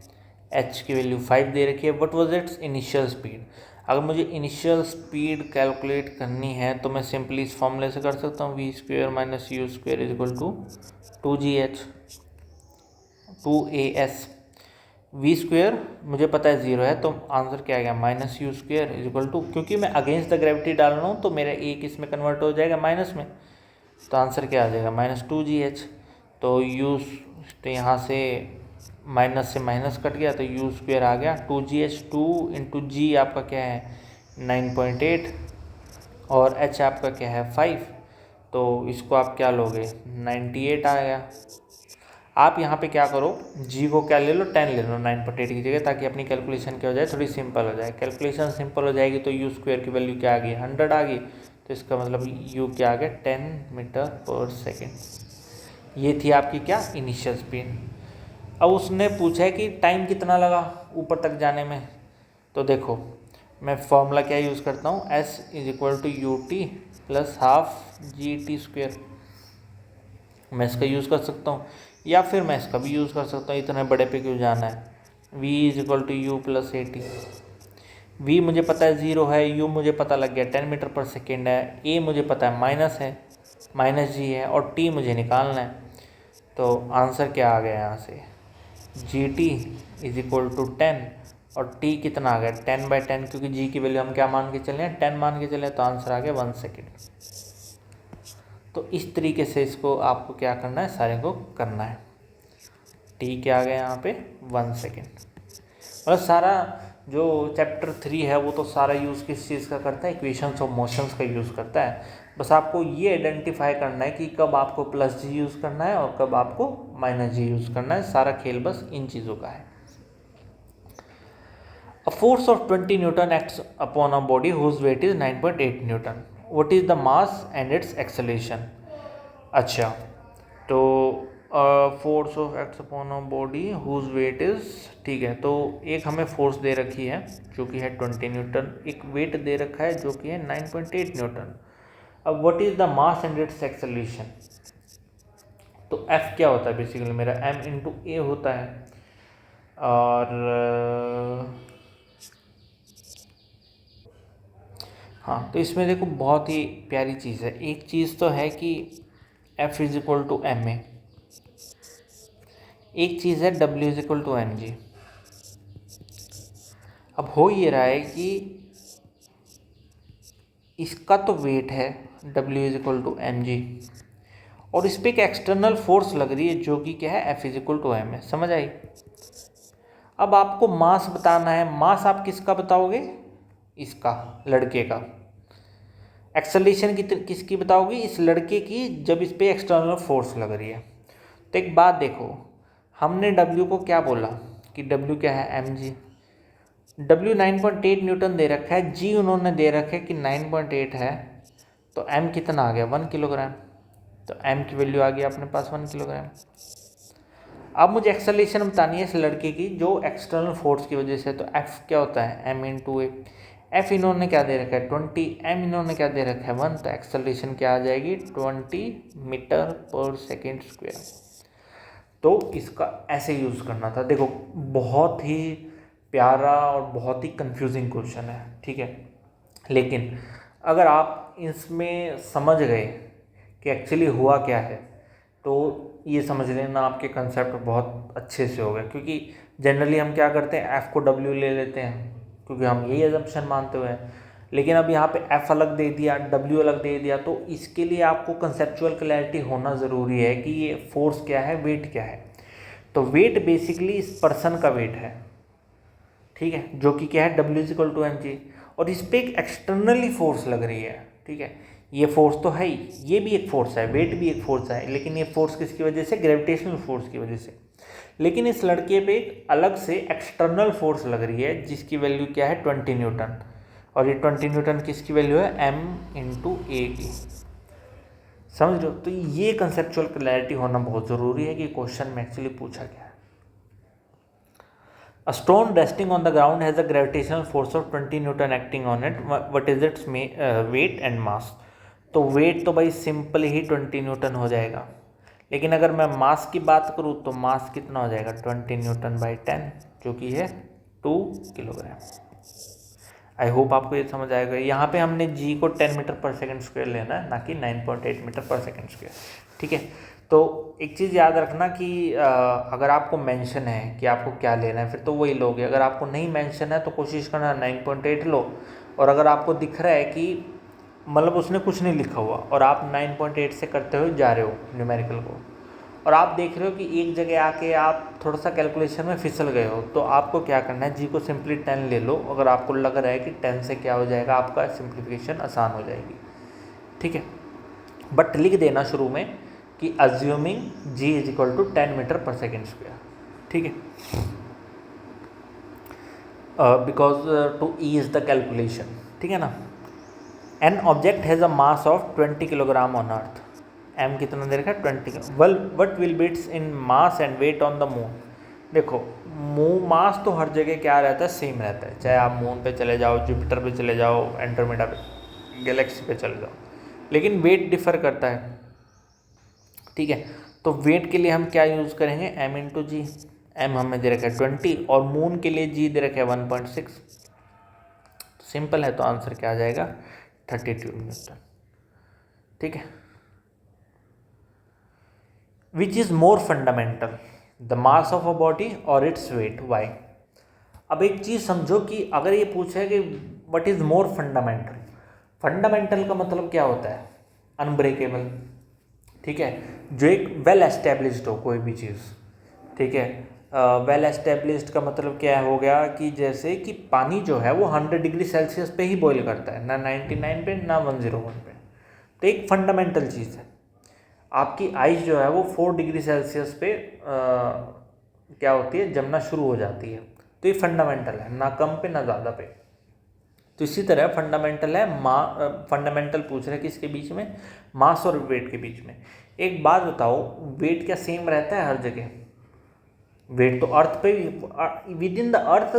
S1: h की वैल्यू 5 दे रखी है, but was it's initial speed. अगर मुझे इनिशियल स्पीड कैलकुलेट करनी है तो मैं सिंपली इस फॉर्मूले से कर सकता हूँ, v square minus u square is equal to 2 g h 2 a s. V square मुझे पता है 0 है, तो आंसर क्या आ गया minus u square is equal to, क्योंकि मैं अगेंस्ट द ग्रेविटी डाल रहा हूँ तो मेरा ए किस में कन्वर्ट हो जाएगा माइनस में, तो आंसर क्या आ जाएगा -2gh। तो यू, तो यहाँ से माइनस से माइनस कट गया तो यू स्क्वेयर आ गया 2gh। 2 इंटू जी आपका क्या है 9.8 और h आपका क्या है 5, तो इसको आप क्या लोगे 98 आएगा। आप यहाँ पे क्या करो g को क्या ले लो 10 ले लो 9.8 की जगह, ताकि अपनी कैलकुलेशन क्या हो जाए थोड़ी सिंपल हो जाए। कैलकुलेशन सिंपल हो जाएगी तो यू स्क्वेयर की वैल्यू क्या आ गई 100 आ गई, तो इसका मतलब u क्या आ गया 10 मीटर पर सेकेंड। ये थी आपकी क्या इनिशियल स्पीड। अब उसने पूछा है कि टाइम कितना लगा ऊपर तक जाने में, तो देखो मैं फॉर्मूला क्या यूज़ करता हूँ s is equal to u t plus half g t square. मैं इसका यूज़ कर सकता हूँ या फिर मैं इसका भी यूज़ कर सकता हूँ, इतने बड़े पे क्यों जाना है। v is equal to u plus a t. v मुझे पता है 0 है, u मुझे पता लग गया 10 मीटर पर सेकेंड है, a मुझे पता है माइनस है -g है और t मुझे निकालना है। तो आंसर क्या आ गया यहाँ से g t is equal to 10 और t कितना आ गया 10/10, क्योंकि g की वैल्यू हम क्या मान के चले 10 मान के चले, तो आंसर आ गया 1 सेकेंड। तो इस तरीके से इसको आपको क्या करना है सारे को करना है। t क्या आ गया यहाँ पे 1 सेकेंड। मतलब सारा जो चैप्टर 3 है वो तो सारा यूज़ किस चीज़ का करता है इक्वेशंस ऑफ मोशंस का यूज़ करता है। बस आपको ये आइडेंटिफाई करना है कि कब आपको प्लस जी यूज़ करना है और कब आपको माइनस जी यूज़ करना है। सारा खेल बस इन चीज़ों का है। A force of 20 Newton acts upon a body whose weight is 9.8 Newton. What is the mass and its acceleration? अच्छा, तो force of acts upon a body whose weight is, ठीक है, तो एक हमें फोर्स दे रखी है जो कि है 20 न्यूटन, एक वेट दे रखा है जो कि है 9.8 न्यूटन। अब what is the mass and it's acceleration, तो F क्या होता है बेसिकली मेरा m इंटू ए होता है। और हाँ, तो इसमें देखो बहुत ही प्यारी चीज़ है। एक चीज़ तो है कि F is equal to m a, एक चीज़ है W is equal to m g. अब हो ये रहा है कि इसका तो वेट है W is equal to m g और इस पर एक एक्सटर्नल फोर्स लग रही है जो कि क्या है F is equal to m है। समझ आई। अब आपको मास बताना है। मास आप किसका बताओगे, इसका लड़के का। एक्सेलरेशन किसकी बताओगे, इस लड़के की, जब इस पर एक्सटर्नल फोर्स लग रही है। तो एक बात देखो, हमने W को क्या बोला कि W क्या है एम जी। W 9.8 न्यूटन दे रखा है, G उन्होंने दे रखा है कि 9.8 है, तो M कितना आ गया 1 किलोग्राम। तो M की वैल्यू आ गई अपने पास 1 किलोग्राम। अब मुझे एक्सेलरेशन बतानी है इस लड़के की जो एक्सटर्नल फोर्स की वजह से, तो F क्या होता है M इंटू ए। F इन्होंने क्या दे रखा है 20, M इन्होंने क्या दे रखा है 1, तो एक्सेलरेशन क्या आ जाएगी 20 मीटर पर सेकेंड स्क्वायर। तो इसका ऐसे यूज़ करना था। देखो बहुत ही प्यारा और बहुत ही कंफ्यूजिंग क्वेश्चन है, ठीक है, लेकिन अगर आप इसमें समझ गए कि एक्चुअली हुआ क्या है तो ये समझ लेना आपके कंसेप्ट बहुत अच्छे से हो गए। क्योंकि जनरली हम क्या करते हैं F को W ले लेते हैं क्योंकि हम यही अजम्पशन मानते हुए हैं, लेकिन अब यहाँ पे F अलग दे दिया W अलग दे दिया, तो इसके लिए आपको कंसेप्चुअल क्लैरिटी होना ज़रूरी है कि ये फोर्स क्या है वेट क्या है। तो वेट बेसिकली इस पर्सन का वेट है, ठीक है, जो कि क्या है W is equal to m g, और इस पर एक एक्सटर्नली फोर्स लग रही है, ठीक है। ये फोर्स तो है ही, ये भी एक फोर्स है, वेट भी एक फोर्स है, लेकिन ये फोर्स किसकी वजह से, ग्रेविटेशनल फोर्स की वजह से। लेकिन इस लड़के पे एक अलग से एक्सटर्नल फोर्स लग रही है जिसकी वैल्यू क्या है 20 न्यूटन, और ये 20 न्यूटन किसकी वैल्यू है M इंटू ए की। समझ रहे हो। तो ये कंसेप्चुअल क्लैरिटी होना बहुत ज़रूरी है कि क्वेश्चन में एक्चुअली पूछा गया है। A stone resting on the ground has a gravitational force of 20 Newton acting on it. What is its weight and mass? तो वेट तो भाई सिंपल ही 20 न्यूटन हो जाएगा, लेकिन अगर मैं मास की बात करूँ तो मास कितना हो जाएगा 20 न्यूटन बाई 10, जो कि है 2 किलोग्राम। आई होप आपको ये समझ आएगा। यहाँ पे हमने जी को 10 मीटर पर सेकंड स्क्वायर लेना है, ना कि 9.8 मीटर पर सेकंड स्क्वायर। ठीक है, तो एक चीज़ याद रखना कि अगर आपको मेंशन है कि आपको क्या लेना है फिर तो वही लोगे। अगर आपको नहीं मेंशन है तो कोशिश करना 9.8 लो, और अगर आपको दिख रहा है कि मतलब उसने कुछ नहीं लिखा हुआ और आप 9.8 से करते हुए जा रहे हो न्यूमेरिकल को, और आप देख रहे हो कि एक जगह आके आप थोड़ा सा कैलकुलेशन में फिसल गए हो, तो आपको क्या करना है, जी को सिंपली 10 ले लो। अगर आपको लग रहा है कि 10 से क्या हो जाएगा, आपका सिंप्लीफिकेशन आसान हो जाएगी। ठीक है, बट लिख देना शुरू में कि assuming g is equal to 10 metre per second square. ठीक है, because to ease the calculation. ठीक है ना। An object has a mass of 20 kilogram on earth. M कितना दे रखा है, 20। What will be its in mass and weight on the moon. देखो मास तो हर जगह क्या रहता है, सेम रहता है, चाहे आप मून पे चले जाओ, जुपिटर पे चले जाओ, एंड्रोमेडा पे, गैलेक्सी पे चले जाओ, लेकिन वेट डिफर करता है। ठीक है, तो वेट के लिए हम क्या यूज़ करेंगे, एम इंटू जी। एम हमें दे रखा है 20 और मून के लिए जी दे रखा है 1.6। सिंपल है, तो आंसर क्या आ जाएगा, 32 न्यूटन। ठीक है, which is more fundamental, the mass of a body और इट्स वेट, वाई। अब एक चीज़ समझो कि अगर ये पूछा है कि what is more fundamental, fundamental का मतलब क्या होता है, अनब्रेकेबल। ठीक है, जो एक वेल एस्टेब्लिश्ड हो कोई भी चीज़। ठीक है, वेल एस्टेब्लिश्ड का मतलब क्या हो गया कि जैसे कि पानी जो है वो 100 डिग्री सेल्सियस पे ही बॉईल करता है, ना 99 पे ना 101 पे। तो एक फंडामेंटल चीज़ है। आपकी आइस जो है वो 4 डिग्री सेल्सियस पे क्या होती है, जमना शुरू हो जाती है। तो ये फंडामेंटल है, ना कम पे ना ज़्यादा पे। तो इसी तरह फंडामेंटल है, फंडामेंटल पूछ रहे किसके बीच में, मास और वेट के बीच में। एक बात बताओ, वेट क्या सेम रहता है हर जगह? वेट तो अर्थ पे, with in the earth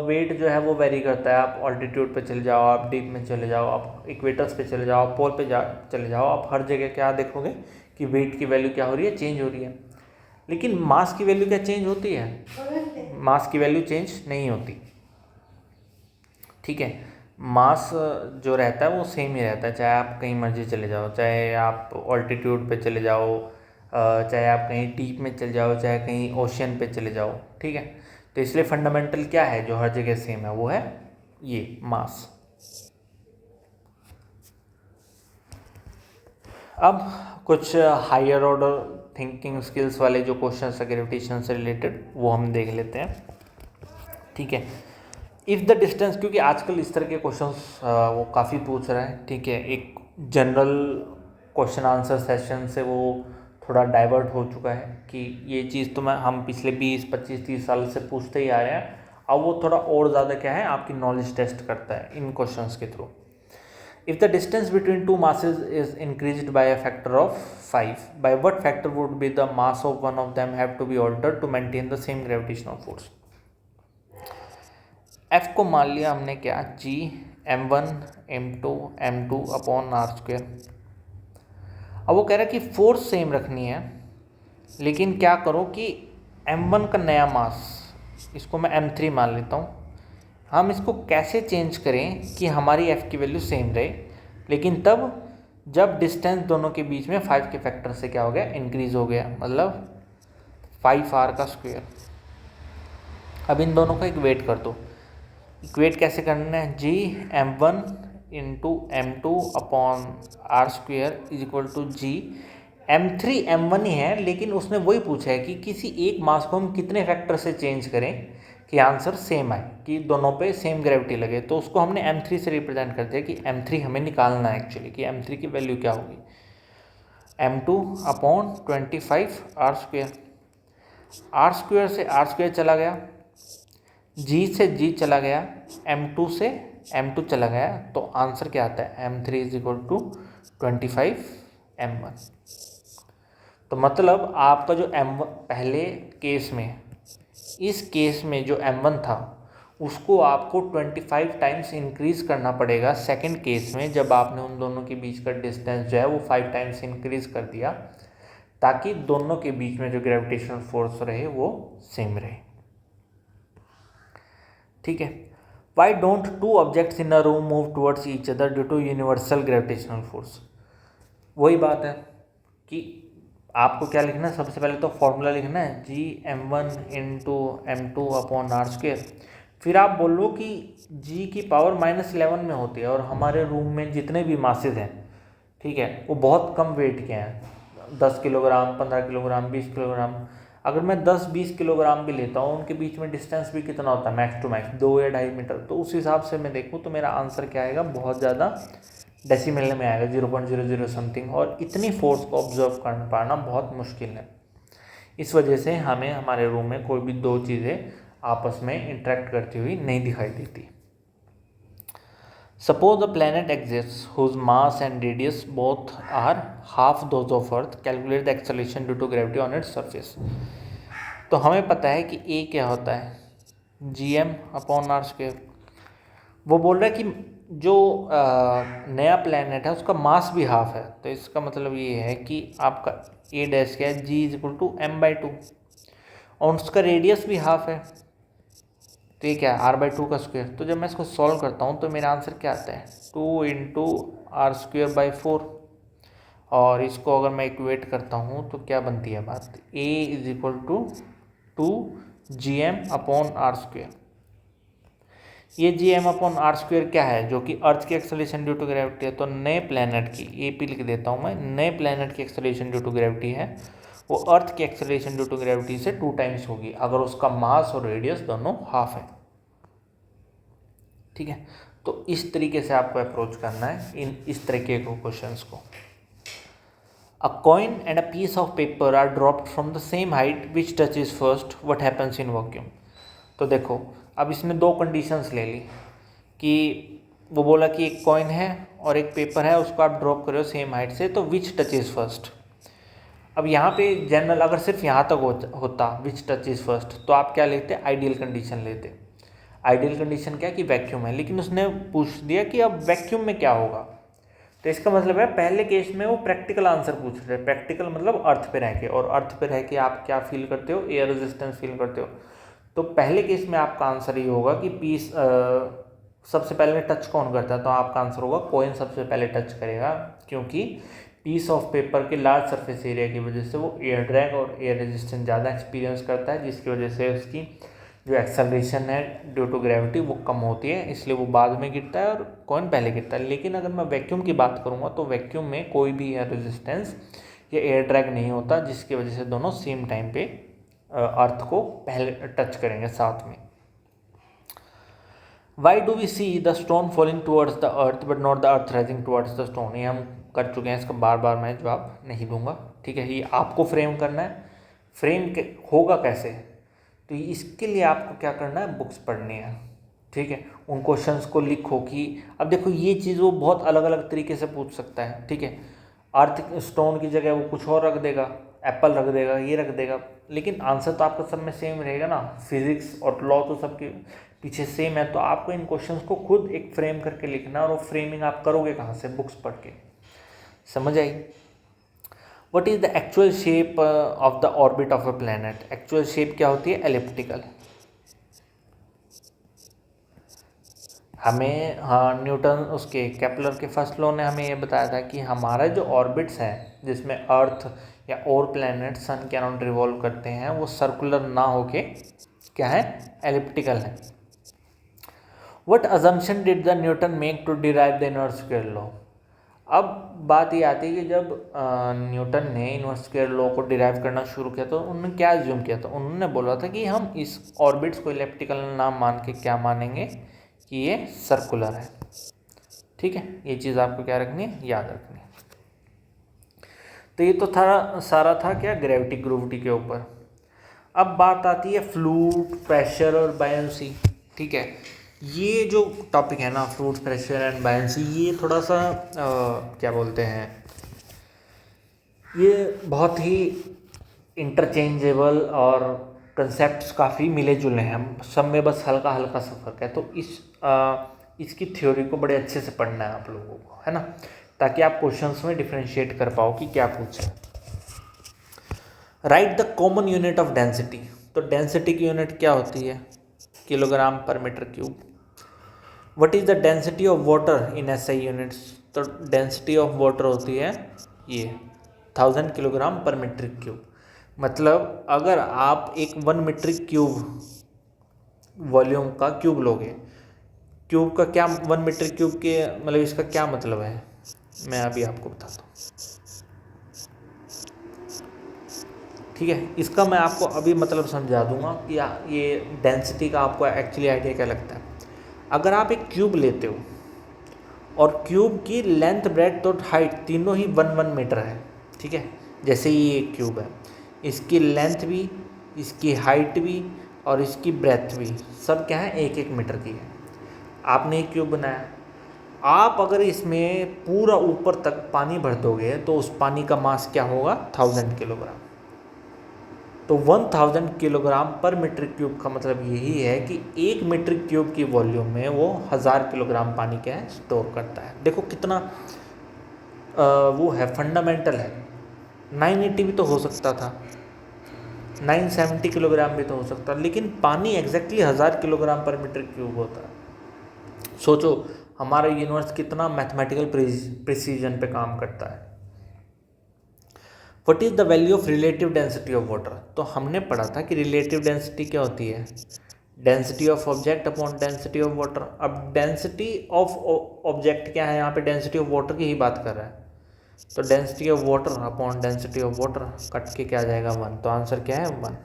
S1: weight जो है वो वेरी करता है। आप ऑल्टीट्यूड पे चले जाओ, आप डीप में चले जाओ, आप इक्वेटर्स पे चले जाओ, पोल पे चले जाओ, आप हर जगह क्या देखोगे कि वेट की वैल्यू क्या हो रही है, चेंज हो रही है। लेकिन मास की वैल्यू क्या चेंज होती है? मास की वैल्यू चेंज नहीं होती। ठीक है, मास जो रहता है वो सेम ही रहता है, चाहे आप कहीं मर्जी चले जाओ, चाहे आप ऑल्टीट्यूड पे चले जाओ, चाहे आप कहीं डीप में चले जाओ, चाहे कहीं ओशियन पे चले जाओ। ठीक है, तो इसलिए फंडामेंटल क्या है जो हर जगह सेम है, वो है ये मास। अब कुछ हायर ऑर्डर थिंकिंग स्किल्स वाले जो क्वेश्चन है ग्रेविटेशन से रिलेटेड, वो हम देख लेते हैं। ठीक है, इफ़ द डिस्टेंस, क्योंकि आजकल इस तरह के क्वेश्चंस वो काफ़ी पूछ रहे हैं। ठीक है, एक जनरल क्वेश्चन आंसर सेशन से वो थोड़ा डाइवर्ट हो चुका है कि ये चीज़ तो हम पिछले 20, 25, 30 साल से पूछते ही आ रहे हैं। अब वो थोड़ा और ज़्यादा क्या है, आपकी नॉलेज टेस्ट करता है इन क्वेश्चंस के through. If the distance between two masses is increased by a factor of 5, by what factor would be the mass of one of them have to be altered to maintain the same gravitational force. F को मान लिया हमने क्या, G m1 m2 m2 upon are square. अब वो कह रहा है कि फोर्स सेम रखनी है, लेकिन क्या करो कि m1 का नया मास, इसको मैं m3 मान लेता हूँ। हम इसको कैसे चेंज करें कि हमारी F की वैल्यू सेम रहे, लेकिन तब जब डिस्टेंस दोनों के बीच में 5 के फैक्टर से क्या हो गया, इंक्रीज हो गया, मतलब 5r का स्क्वायर। अब इन दोनों का इक्वेट कर दो। इक्वेट कैसे करना है, G m1 into m2 upon are square is equal to G m3 m1 ही है, लेकिन उसने वही पूछा है कि किसी एक मास को हम कितने फैक्टर से चेंज करें कि आंसर सेम आए, कि दोनों पे सेम ग्रेविटी लगे। तो उसको हमने m3 से रिप्रेजेंट कर दिया कि m3 हमें निकालना है एक्चुअली, कि m3 की वैल्यू क्या होगी, m2 upon 25 r square. R square से आर स्क्वेयर चला गया, जी से जी चला गया, m2 से m2 चला गया, तो आंसर क्या आता है, m3 is equal to 25 m1। तो मतलब आपका जो m1 पहले केस में, इस केस में जो m1 था उसको आपको 25 टाइम्स इंक्रीज करना पड़ेगा सेकंड केस में, जब आपने उन दोनों के बीच का डिस्टेंस जो है वो 5 टाइम्स इंक्रीज कर दिया, ताकि दोनों के बीच में जो ग्रेविटेशनल फोर्स रहे वो सेम रहे। ठीक है, why don't two objects in a room move towards each other due to universal gravitational force. वही बात है कि आपको क्या लिखना है, सबसे पहले तो फॉर्मूला लिखना है G m1 into M2 upon are square. फिर आप बोलो कि G की पावर -11 में होती है और हमारे रूम में जितने भी मासेज हैं, ठीक है, वो बहुत कम वेट के हैं, 10 किलोग्राम, 15 किलोग्राम, 20 किलोग्राम। अगर मैं 10-20 किलोग्राम भी लेता हूँ, उनके बीच में डिस्टेंस भी कितना होता है मैक्स टू मैक्स, 2 या 2.5 मीटर। तो उस हिसाब से मैं देखूँ तो मेरा आंसर क्या आएगा, बहुत ज़्यादा डेसिमल में आएगा, 0.00 समथिंग। और इतनी फोर्स को ऑब्जर्व कर पाना बहुत मुश्किल है। इस वजह से हमें हमारे रूम में कोई भी दो चीज़ें आपस में इंटरेक्ट करती हुई नहीं दिखाई देती। Suppose a planet exists whose mass and radius both are half those of Earth. Calculate the acceleration due to gravity on its surface. तो हमें पता है कि A क्या होता है, Gm/r²। वो बोल रहा है कि जो नया प्लैनेट है उसका मास भी हाफ है, तो इसका मतलब ये है कि आपका A डैश क्या है, G=m/2, और उसका रेडियस भी हाफ है, तो ये क्या है, r/2 का स्क्वायर। तो जब मैं इसको सॉल्व करता हूँ तो मेरा आंसर क्या आता है, 2 × r²/4। और इसको अगर मैं इक्वेट करता हूँ तो क्या बनती है बात, A = 2Gm/r²। ये Gm/r² क्या है, जो कि अर्थ की एक्सेलरेशन ड्यू टू ग्रेविटी है। तो नए प्लैनेट की AP लिख देता हूँ मैं, नए प्लैनेट की एक्सेलरेशन ड्यू टू ग्रेविटी है, वो अर्थ की एक्सेलरेशन ड्यू टू ग्रेविटी से 2 टाइम्स होगी अगर उसका मास और रेडियस दोनों हाफ है। ठीक है, तो इस तरीके से आपको अप्रोच करना है इस तरीके के क्वेश्चंस को। A coin and a piece of paper are dropped from the same height. Which touches first? What happens in vacuum? तो देखो, अब इसने दो कंडीशंस ले ली कि वो बोला कि एक कॉइन है और एक पेपर है, उसको आप ड्रॉप कर रहे हो सेम हाइट से, तो विच टचेज फर्स्ट। अब यहाँ पे जनरल अगर सिर्फ यहाँ तक होता विच टचेज फर्स्ट, तो आप क्या लेते, आइडियल कंडीशन लेते। आइडियल कंडीशन क्या है कि वैक्यूम है, लेकिन उसने पूछ दिया कि अब वैक्यूम में क्या होगा। तो इसका मतलब है पहले केस में वो प्रैक्टिकल आंसर पूछ रहे हैं। प्रैक्टिकल मतलब अर्थ पे रह के, और अर्थ पे रह के आप क्या फील करते हो, एयर रेजिस्टेंस फील करते हो। तो पहले केस में आपका आंसर ये होगा कि पीस सबसे पहले टच कौन करता है, तो आपका आंसर होगा कॉइन सबसे पहले टच करेगा, क्योंकि पीस ऑफ पेपर के लार्ज सरफेस एरिया की वजह से वो एयर ड्रैग और एयर रेजिस्टेंस ज़्यादा एक्सपीरियंस करता है, जिसकी वजह से उसकी जो एक्सेलरेशन है ड्यू टू ग्रेविटी वो कम होती है, इसलिए वो बाद में गिरता है और कॉइन पहले गिरता है। लेकिन अगर मैं वैक्यूम की बात करूँगा तो वैक्यूम में कोई भी एयर रेजिस्टेंस या एयर ड्रैग नहीं होता, जिसकी वजह से दोनों सेम टाइम पे अर्थ को पहले टच करेंगे साथ में। Why do we see the stone falling towards the earth but not the earth rising towards the stone. ये हम कर चुके हैं, इसका बार बार मैं जवाब नहीं दूंगा। ठीक है, ये आपको फ्रेम करना है। फ्रेम होगा कैसे, तो इसके लिए आपको क्या करना है, बुक्स पढ़नी है। ठीक है, उन क्वेश्चंस को लिखो कि अब देखो ये चीज़ वो बहुत अलग अलग तरीके से पूछ सकता है। ठीक है, अर्थ स्टोन की जगह वो कुछ और रख देगा, एप्पल रख देगा, ये रख देगा, लेकिन आंसर तो आपका सब में सेम रहेगा ना। फिजिक्स और लॉ तो सबके पीछे सेम है, तो आपको इन क्वेश्चंस को खुद एक फ्रेम करके लिखना है। और वो फ्रेमिंग आप करोगे कहाँ से, बुक्स पढ़ के। समझ आई। What is the actual shape of the orbit of a planet? Actual shape क्या होती है, एलिप्टिकल। हमें न्यूटन उसके केपलर के फर्स्ट लॉ ने हमें ये बताया था कि हमारा जो ऑर्बिट्स हैं, जिसमें अर्थ या और प्लैनेट सन के अराउंड रिवॉल्व करते हैं, वो सर्कुलर ना होके क्या है, एलिप्टिकल है। What assumption did the Newton make to derive the inverse square law? अब बात ये आती है कि जब न्यूटन ने इनवर्स स्क्वायर लॉ को डिराइव करना शुरू किया तो उन्होंने क्या एज्यूम किया था, उन्होंने बोला था कि हम इस ऑर्बिट्स को इलेप्टिकल नाम मान के क्या मानेंगे कि ये सर्कुलर है। ठीक है, ये चीज़ आपको क्या रखनी है, याद रखनी है। तो ये तो था सारा था क्या, ग्रेविटी के ऊपर। अब बात आती है फ्लूइड, प्रेशर और बायंसी। ठीक है, ये जो टॉपिक है ना, फ्लूइड, प्रेशर एंड बायंसी, ये थोड़ा सा क्या बोलते हैं, ये बहुत ही इंटरचेंजेबल और कंसेप्ट्स काफ़ी मिले जुले हैं, सब में बस हल्का हल्का सा फर्क है। तो इसकी थ्योरी को बड़े अच्छे से पढ़ना है आप लोगों को, है ना, ताकि आप क्वेश्चंस में डिफ्रेंशिएट कर पाओ कि क्या पूछा है। Write the common unit of density. तो डेंसिटी की यूनिट क्या होती है, kilogram per metre cube. What is the density of water in SI units? तो डेंसिटी ऑफ वाटर होती है ये 1000 किलोग्राम पर मीट्रिक क्यूब। मतलब अगर आप एक 1 मीट्रिक क्यूब वॉल्यूम का क्यूब लोगे, क्यूब का क्या 1 मीट्रिक क्यूब के मतलब इसका क्या मतलब है, मैं अभी आपको बताता हूँ। ठीक है, इसका मैं आपको अभी मतलब समझा दूंगा कि ये डेंसिटी का आपको एक्चुअली आइडिया क्या लगता है। अगर आप एक क्यूब लेते हो और क्यूब की लेंथ ब्रेड्थ और हाइट तीनों ही 1 मीटर है, ठीक है, जैसे ये एक क्यूब है, इसकी लेंथ भी, इसकी हाइट भी और इसकी ब्रेथ भी सब क्या है 1 मीटर की है। आपने एक क्यूब बनाया, आप अगर इसमें पूरा ऊपर तक पानी भर दोगे तो उस पानी का मास क्या होगा 1000 किलोग्राम। तो 1000 किलोग्राम पर मीट्रिक क्यूब का मतलब यही है कि 1 मीट्रिक क्यूब की वॉल्यूम में वो 1000 किलोग्राम पानी क्या है स्टोर करता है। देखो कितना वो है, फंडामेंटल है। 980 भी तो हो सकता था, 970 किलोग्राम भी तो हो सकता, लेकिन पानी एग्जैक्टली 1000 किलोग्राम पर मीट्रिक क्यूब होता है। सोचो हमारा यूनिवर्स कितना मैथमेटिकल प्रिसीजन पे काम करता है। What is the value of relative density of water? तो हमने पढ़ा था कि रिलेटिव डेंसिटी क्या होती है, density of object upon density of water. अब डेंसिटी ऑफ ऑब्जेक्ट क्या है, यहाँ पे डेंसिटी ऑफ वाटर की ही बात कर रहा है, तो density of water upon density of water cut के क्या आ जाएगा 1, तो आंसर क्या है 1।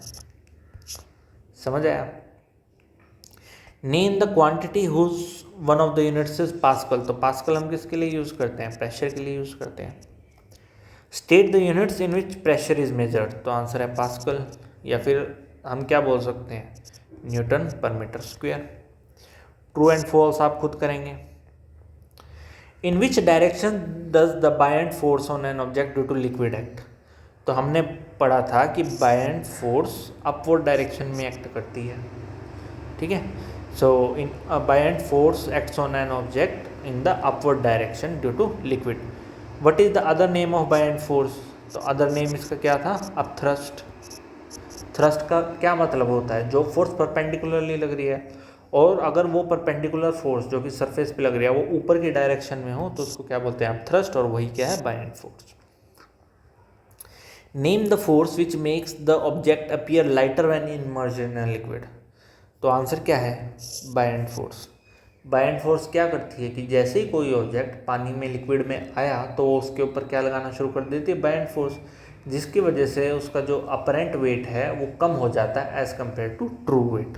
S1: समझ आया? Name the quantity whose one of the units is pascal. तो पास्कल हम किसके लिए यूज़ करते हैं, प्रेशर के लिए यूज़ करते हैं। State the units in which pressure is measured, तो आंसर है पास्कल, या फिर हम क्या बोल सकते हैं newton per metre square. True and false आप खुद करेंगे। In which direction does the buoyant force on an object due to liquid act? तो हमने पढ़ा था कि बायएंट फोर्स अपवर्ड डायरेक्शन में एक्ट करती है, ठीक है। So in buoyant force acts on an object in the upward direction due to liquid. What is the other name of buoyant force? तो अदर नेम इसका क्या था, अपथ्रस्ट। थ्रस्ट का क्या मतलब होता है, जो फोर्स परपेंडिकुलरली लग रही है, और अगर वो परपेंडिकुलर फोर्स जो कि सरफेस पे लग रही है वो ऊपर की डायरेक्शन में हो तो उसको क्या बोलते हैं, अपथ्रस्ट, और वही क्या है buoyant force. Name the force which makes the object appear lighter when immersed in a liquid. तो आंसर क्या है, बायएंट फोर्स। बायएंट फोर्स क्या करती है कि जैसे ही कोई ऑब्जेक्ट पानी में लिक्विड में आया तो उसके ऊपर क्या लगाना शुरू कर देती है, बायएंट फोर्स, जिसकी वजह से उसका जो अपरेंट वेट है वो कम हो जाता है as compare to true weight.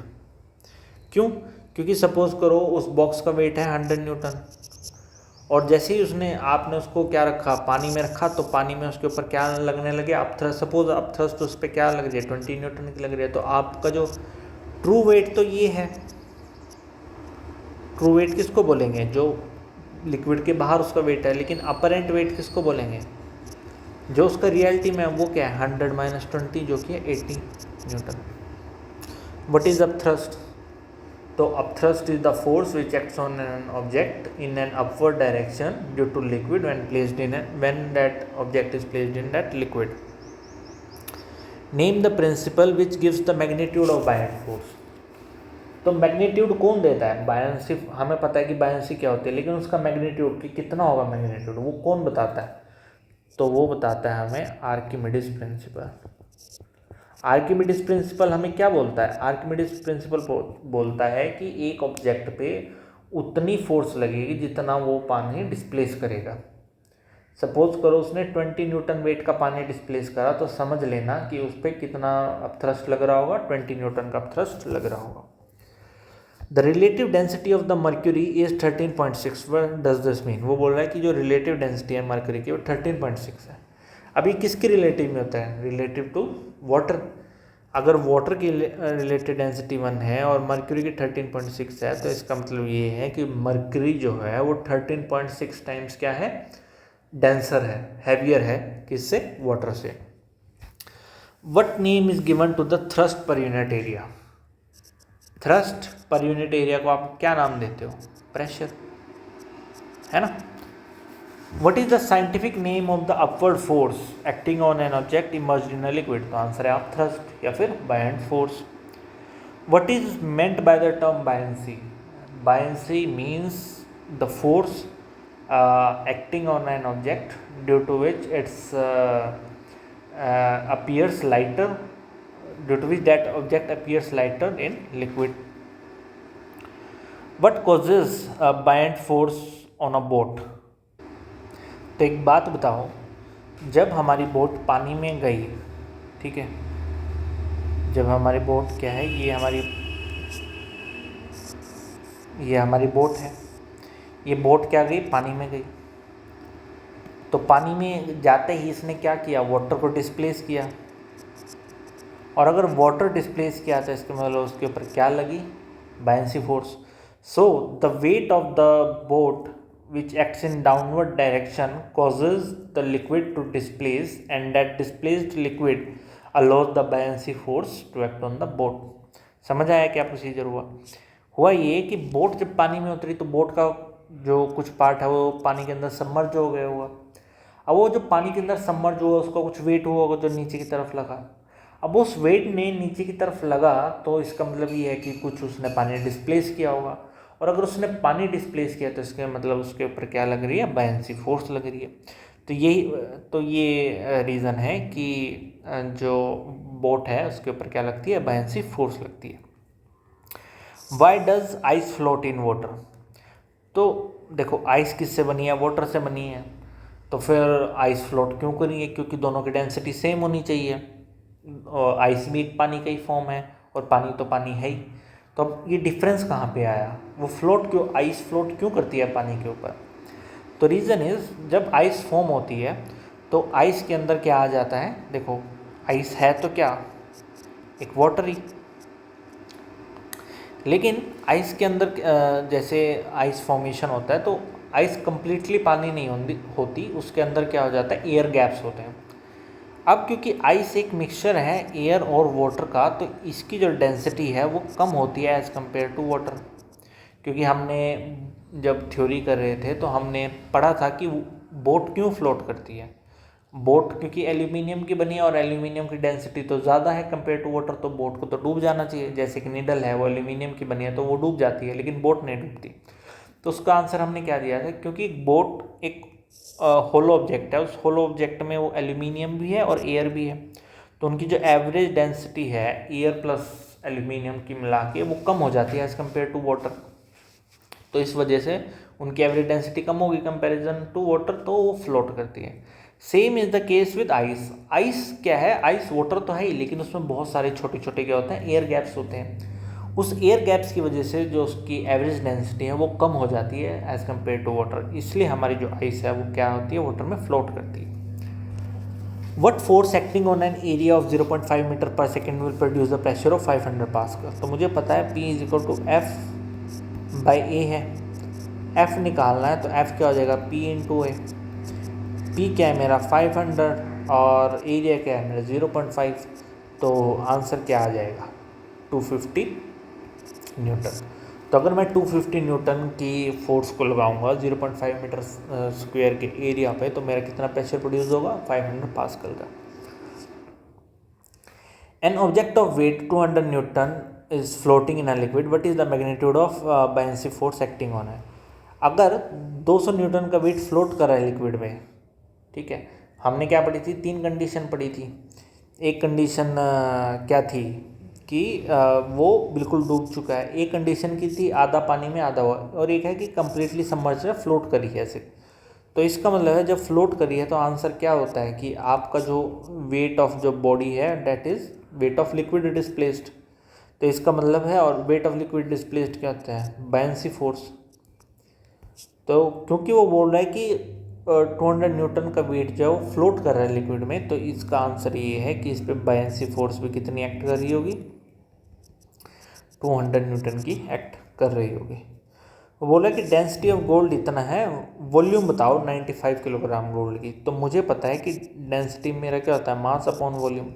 S1: क्यों? क्योंकि सपोज करो उस बॉक्स का वेट है 100 न्यूटन, और जैसे ही उसने आपने उसको क्या रखा, पानी में रखा, तो पानी में उसके ऊपर क्या लगने लगे, अपथ्रस्ट। सपोज अपथ्रस्ट उस पर क्या लग रही है 20 न्यूटन की लग रही है, तो आपका जो ट्रू वेट तो ये है। ट्रू वेट किसको बोलेंगे, जो लिक्विड के बाहर उसका वेट है, लेकिन अपरेंट वेट किसको बोलेंगे, जो उसका रियलिटी में वो क्या है 100 माइनस 20 जो कि है 80 न्यूटन। What is upthrust? तो upthrust is the force which acts on an object in an upward direction due to liquid when that object is placed in that liquid. Name the principle which gives the magnitude of buoyant force. तो magnitude कौन देता है, बायएंसी। हमें पता है कि बायएंसी क्या होती है, लेकिन उसका मैग्नीट्यूड कि कितना होगा मैग्नीट्यूड वो कौन बताता है, तो वो बताता है हमें आर्किमिडीज प्रिंसिपल। आर्किमिडीज प्रिंसिपल हमें क्या बोलता है, आर्किमिडीज प्रिंसिपल बोलता है कि एक ऑब्जेक्ट पे उतनी फोर्स लगेगी जितना वो पानी डिस्प्लेस करेगा। सपोज करो उसने 20 न्यूटन वेट का पानी डिस्प्लेस करा, तो समझ लेना कि उस पर कितना अपथ्रस्ट लग रहा होगा, 20 न्यूटन का अपथ्रस्ट लग रहा होगा। The relative density of the mercury is 13.6। What does this mean? वो बोल रहा है कि जो रिलेटिव डेंसिटी है मर्क्यूरी की वो 13.6 है। अभी किसके रिलेटिव में होता है, रिलेटिव टू वाटर। अगर वाटर की रिलेटिव डेंसिटी 1 है और मर्क्यूरी की 13.6 है, तो इसका मतलब ये है कि मर्क्यूरी जो है वो 13.6 टाइम्स क्या है, डेंसर है, हैवियर है, किससे, वाटर से। What name is given to the thrust per unit area? Thrust per unit area को आप क्या नाम देते हो, प्रेशर, है ना। What is the scientific name of the upward force acting on an object immersed in a liquid? तो answer है अपथ्रस्ट या फिर buoyant force. What is meant by the term buoyancy? buoyancy means the force acting on an object due to which appears lighter, due to which that object appears lighter in liquid. What causes a buoyant force on a boat? तो एक बात बताओ, जब हमारी boat पानी में गई, ठीक है, जब हमारी बोट क्या है, ये हमारी बोट है, ये बोट क्या गई, पानी में गई। तो पानी में जाते ही इसने क्या किया, वाटर को डिस्प्लेस किया, और अगर वाटर डिस्प्लेस किया तो इसके मतलब उसके ऊपर क्या लगी, buoyancy force. So the weight of the boat which acts in downward direction causes the liquid to displace, and that displaced liquid allows the buoyancy force to act on the boat. समझ आया क्या procedure हुआ ये कि boat जब पानी में उतरी तो बोट का जो कुछ पार्ट है वो पानी के अंदर सबमर्ज हो गया हुआ। अब वो जो पानी के अंदर सबमर्ज हुआ उसका कुछ वेट हुआ होगा जो नीचे की तरफ लगा। अब उस वेट ने नीचे की तरफ लगा तो इसका मतलब ये है कि कुछ उसने पानी डिस्प्लेस किया होगा, और अगर उसने पानी डिस्प्लेस किया तो इसके मतलब उसके ऊपर क्या लग रही है, बायंसी फोर्स लग रही है। तो ये रीज़न है कि जो बोट है उसके ऊपर क्या लगती है, बायंसी फोर्स लगती है। Why does ice float in water? तो देखो आइस किससे बनी है, वाटर से बनी है, तो फिर आइस फ्लोट क्यों करी है, क्योंकि दोनों की डेंसिटी सेम होनी चाहिए। और आइस भी एक पानी का ही फॉर्म है और पानी तो पानी है ही। तो अब ये डिफरेंस कहाँ पे आया, वो फ्लोट क्यों, आइस फ्लोट क्यों करती है पानी के ऊपर? तो रीज़न इज़ जब आइस फॉर्म होती है तो आइस के अंदर क्या आ जाता है, देखो आइस है तो क्या, एक वाटर ही, लेकिन आइस के अंदर जैसे आइस फॉर्मेशन होता है तो आइस कंप्लीटली पानी नहीं होती, उसके अंदर क्या हो जाता है, एयर गैप्स होते हैं। अब क्योंकि आइस एक मिक्सचर है एयर और वाटर का, तो इसकी जो डेंसिटी है वो कम होती है एज़ कम्पेयर टू वाटर। क्योंकि हमने जब थ्योरी कर रहे थे तो हमने पढ़ा था कि बोट क्यों फ्लोट करती है। बोट क्योंकि एल्यूमिनियम की बनी है और एल्यूमिनियम की डेंसिटी तो ज़्यादा है कंपेयर टू वाटर, तो बोट को तो डूब जाना चाहिए। जैसे कि नीडल है वो एल्यूमिनियम की बनी है तो वो डूब जाती है, लेकिन बोट नहीं डूबती। तो उसका आंसर हमने क्या दिया था, क्योंकि बोट एक होलो ऑब्जेक्ट है, उस होलो ऑब्जेक्ट में वो एल्यूमिनियम भी है और एयर भी है, तो उनकी जो एवरेज डेंसिटी है एयर प्लस एल्यूमिनियम की मिला के वो कम हो जाती है एज़ कम्पेयर टू वाटर। तो इस वजह से उनकी एवरेज डेंसिटी कम होगी कंपैरिजन टू वाटर, तो वो फ्लोट करती है। Same is the case with ice. Ice क्या है, आइस वाटर तो है ही, लेकिन उसमें बहुत सारे छोटे छोटे क्या होते हैं, एयर गैप्स होते हैं। उस एयर गैप्स की वजह से जो उसकी एवरेज डेंसिटी है वो कम हो जाती है एज़ कम्पेयर टू वाटर, इसलिए हमारी जो आइस है वो क्या होती है, वाटर में फ्लोट करती है। What force acting on an area of 0.5 metre per second will produce the pressure of 500 pascal? तो मुझे पता है P is equal to F by A है, F निकालना है तो F क्या हो जाएगा, P इंटू ए। P क्या है मेरा 500 और एरिया क्या है मेरा 0.5, तो आंसर क्या आ जाएगा 250 न्यूटन। तो अगर मैं 250 न्यूटन की फोर्स को लगाऊंगा 0.5 मीटर स्क्वायर के एरिया पे, तो मेरा कितना प्रेशर प्रोड्यूस होगा, 500 पास्कल का। An object of weight 200 newton is floating in a liquid, what is the magnitude of buoyancy force acting on है? अगर 200 न्यूटन का वेट फ्लोट कर रहा है लिक्विड में, ठीक है, हमने क्या पढ़ी थी, 3 कंडीशन पढ़ी थी। एक कंडीशन क्या थी कि वो बिल्कुल डूब चुका है, एक कंडीशन की थी आधा पानी में आधा हुआ, और एक है कि कम्प्लीटली सबमर्ज है, फ्लोट करी है ऐसे। तो इसका मतलब है जब फ्लोट करी है तो आंसर क्या होता है कि आपका जो वेट ऑफ जो बॉडी है that is weight of liquid displaced. तो इसका मतलब है, और वेट ऑफ लिक्विड डिस्प्लेस्ड क्या होता है, बायंसी फोर्स। तो क्योंकि वो बोल रहा है कि 200 न्यूटन का वेट जो है वो फ्लोट कर रहा है लिक्विड में, तो इसका आंसर ये है कि इस पर बायंसी फोर्स भी कितनी एक्ट कर रही होगी, 200 न्यूटन की एक्ट कर रही होगी। वो बोला कि डेंसिटी ऑफ गोल्ड इतना है, वॉल्यूम बताओ 95 किलोग्राम गोल्ड की। तो मुझे पता है कि डेंसिटी मेरा क्या होता है, मास अपॉन वॉल्यूम।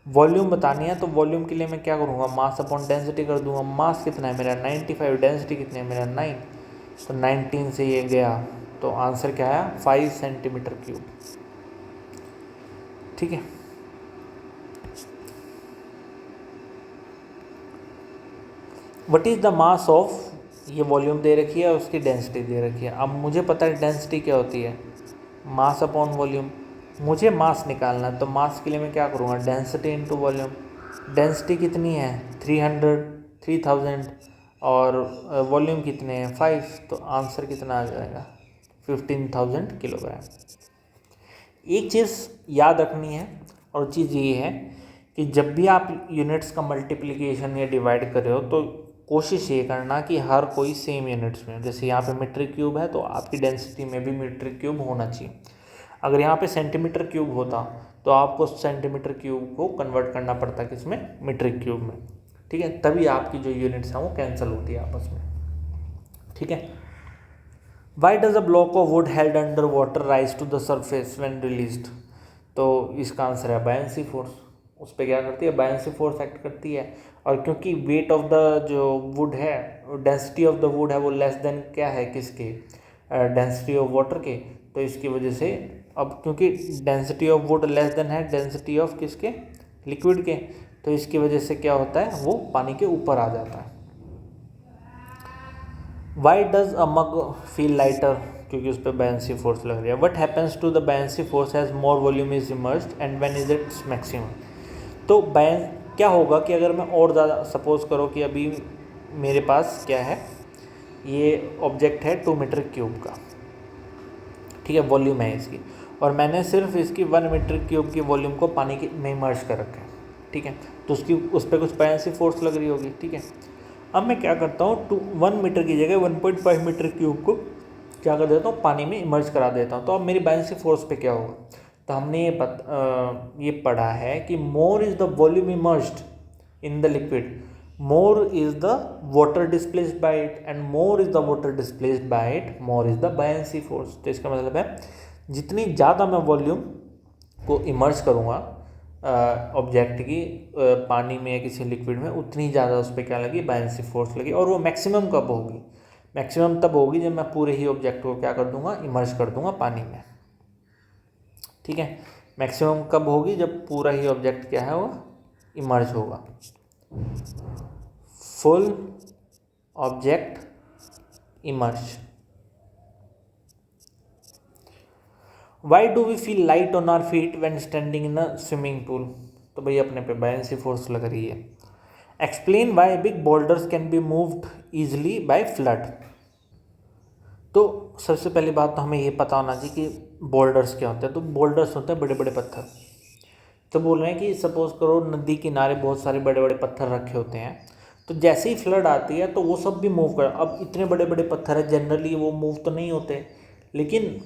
S1: वॉल्यूम बतानी है तो वॉल्यूम के लिए मैं क्या करूँगा, मास अपॉन डेंसिटी कर दूंगा। मास कितना है मेरा 95, डेंसिटी कितनी है मेरा 9, तो 19 से ये गया, तो आंसर क्या आया 5 सेंटीमीटर क्यूब। ठीक है, what is the mass of ये वॉल्यूम दे रखी है, उसकी डेंसिटी दे रखी है। अब मुझे पता है डेंसिटी क्या होती है, मास अपॉन वॉल्यूम। मुझे मास निकालना है, तो मास के लिए मैं क्या करूँगा, डेंसिटी इनटू वॉल्यूम। डेंसिटी कितनी है 300, 3000, और वॉल्यूम कितने हैं 5, तो आंसर कितना आ जाएगा 15,000 किलोग्राम। एक चीज़ याद रखनी है, और चीज़ ये है कि जब भी आप यूनिट्स का मल्टीप्लिकेशन या डिवाइड कर रहे हो तो कोशिश ये करना कि हर कोई सेम यूनिट्स में हो। जैसे यहाँ पे मीटर क्यूब है तो आपकी डेंसिटी में भी मीटर क्यूब होना चाहिए। अगर यहाँ पे सेंटीमीटर क्यूब होता तो आपको सेंटीमीटर क्यूब को कन्वर्ट करना पड़ता किसमें, मीटर क्यूब में। ठीक है, तभी आपकी जो यूनिट्स हैं वो कैंसिल होती है आपस में। ठीक है। Why does a block of wood held under water rise to the surface when released. तो इसका आंसर है बायंसी फोर्स। उस पर क्या करती है, बायंसी फोर्स एक्ट करती है। और क्योंकि वेट ऑफ द जो वुड है, डेंसिटी ऑफ द वुड है वो लेस देन क्या है किसके, डेंसिटी ऑफ वाटर के, तो इसकी वजह से अब क्योंकि density of would less than है डेंसिटी ऑफ किसके, लिक्विड के, तो इसकी वजह से क्या होता है वो पानी के ऊपर आ जाता है। Why does a mug feel lighter, क्योंकि उस पर बायंसी फोर्स लग रही है। What happens to the buoyancy force as more volume is immersed and when is its maximum. तो क्या होगा कि अगर मैं और ज़्यादा, सपोज करो कि अभी मेरे पास क्या है, ये ऑब्जेक्ट है 2 मीटर क्यूब का, ठीक है, वॉल्यूम है इसकी, और मैंने सिर्फ इसकी 1 मीटर क्यूब की वॉल्यूम को पानी के में इमर्ज कर रखा है। ठीक है, तो उसकी उस पर कुछ बायंसी फोर्स लग रही होगी। ठीक है, अब मैं क्या करता हूँ 1 मीटर की जगह 1.5 मीटर क्यूब को क्या कर देता हूँ, पानी में इमर्ज करा देता हूँ। तो अब मेरी बायंसी फोर्स पे क्या होगा, तो हमने ये पढ़ा है कि मोर is the volume emerged in the liquid, more is the water displaced by it, and more is the water displaced by it, more is the buoyancy force. तो इसका मतलब है जितनी ज़्यादा मैं वॉल्यूम को इमर्ज करूँगा ऑब्जेक्ट की पानी में या किसी लिक्विड में, उतनी ज़्यादा उस पर क्या लगी, बायंसी फोर्स लगी। और वो मैक्सिमम कब होगी, मैक्सिमम तब होगी जब मैं पूरे ही ऑब्जेक्ट को क्या कर दूंगा, इमर्ज कर दूंगा पानी में। ठीक है, मैक्सिमम कब होगी, जब पूरा ही ऑब्जेक्ट क्या है वो इमर्ज होगा। Full object immerse. Why do we feel light on our feet when standing in a swimming pool. तो भाई अपने पे बायंसी फोर्स लग रही है। Explain why big boulders can be moved easily by flood. तो सबसे पहली बात तो हमें ये पता होना चाहिए कि बोल्डर्स क्या होते हैं। तो बोल्डर्स होते हैं बड़े बड़े पत्थर। तो बोल रहे हैं कि सपोज करो नदी किनारे बहुत सारे बड़े बड़े पत्थर रखे होते हैं, तो जैसे ही फ्लड आती है तो वो सब भी मूव कर। अब इतने बड़े बड़े पत्थर है, जनरली वो मूव तो नहीं होते, लेकिन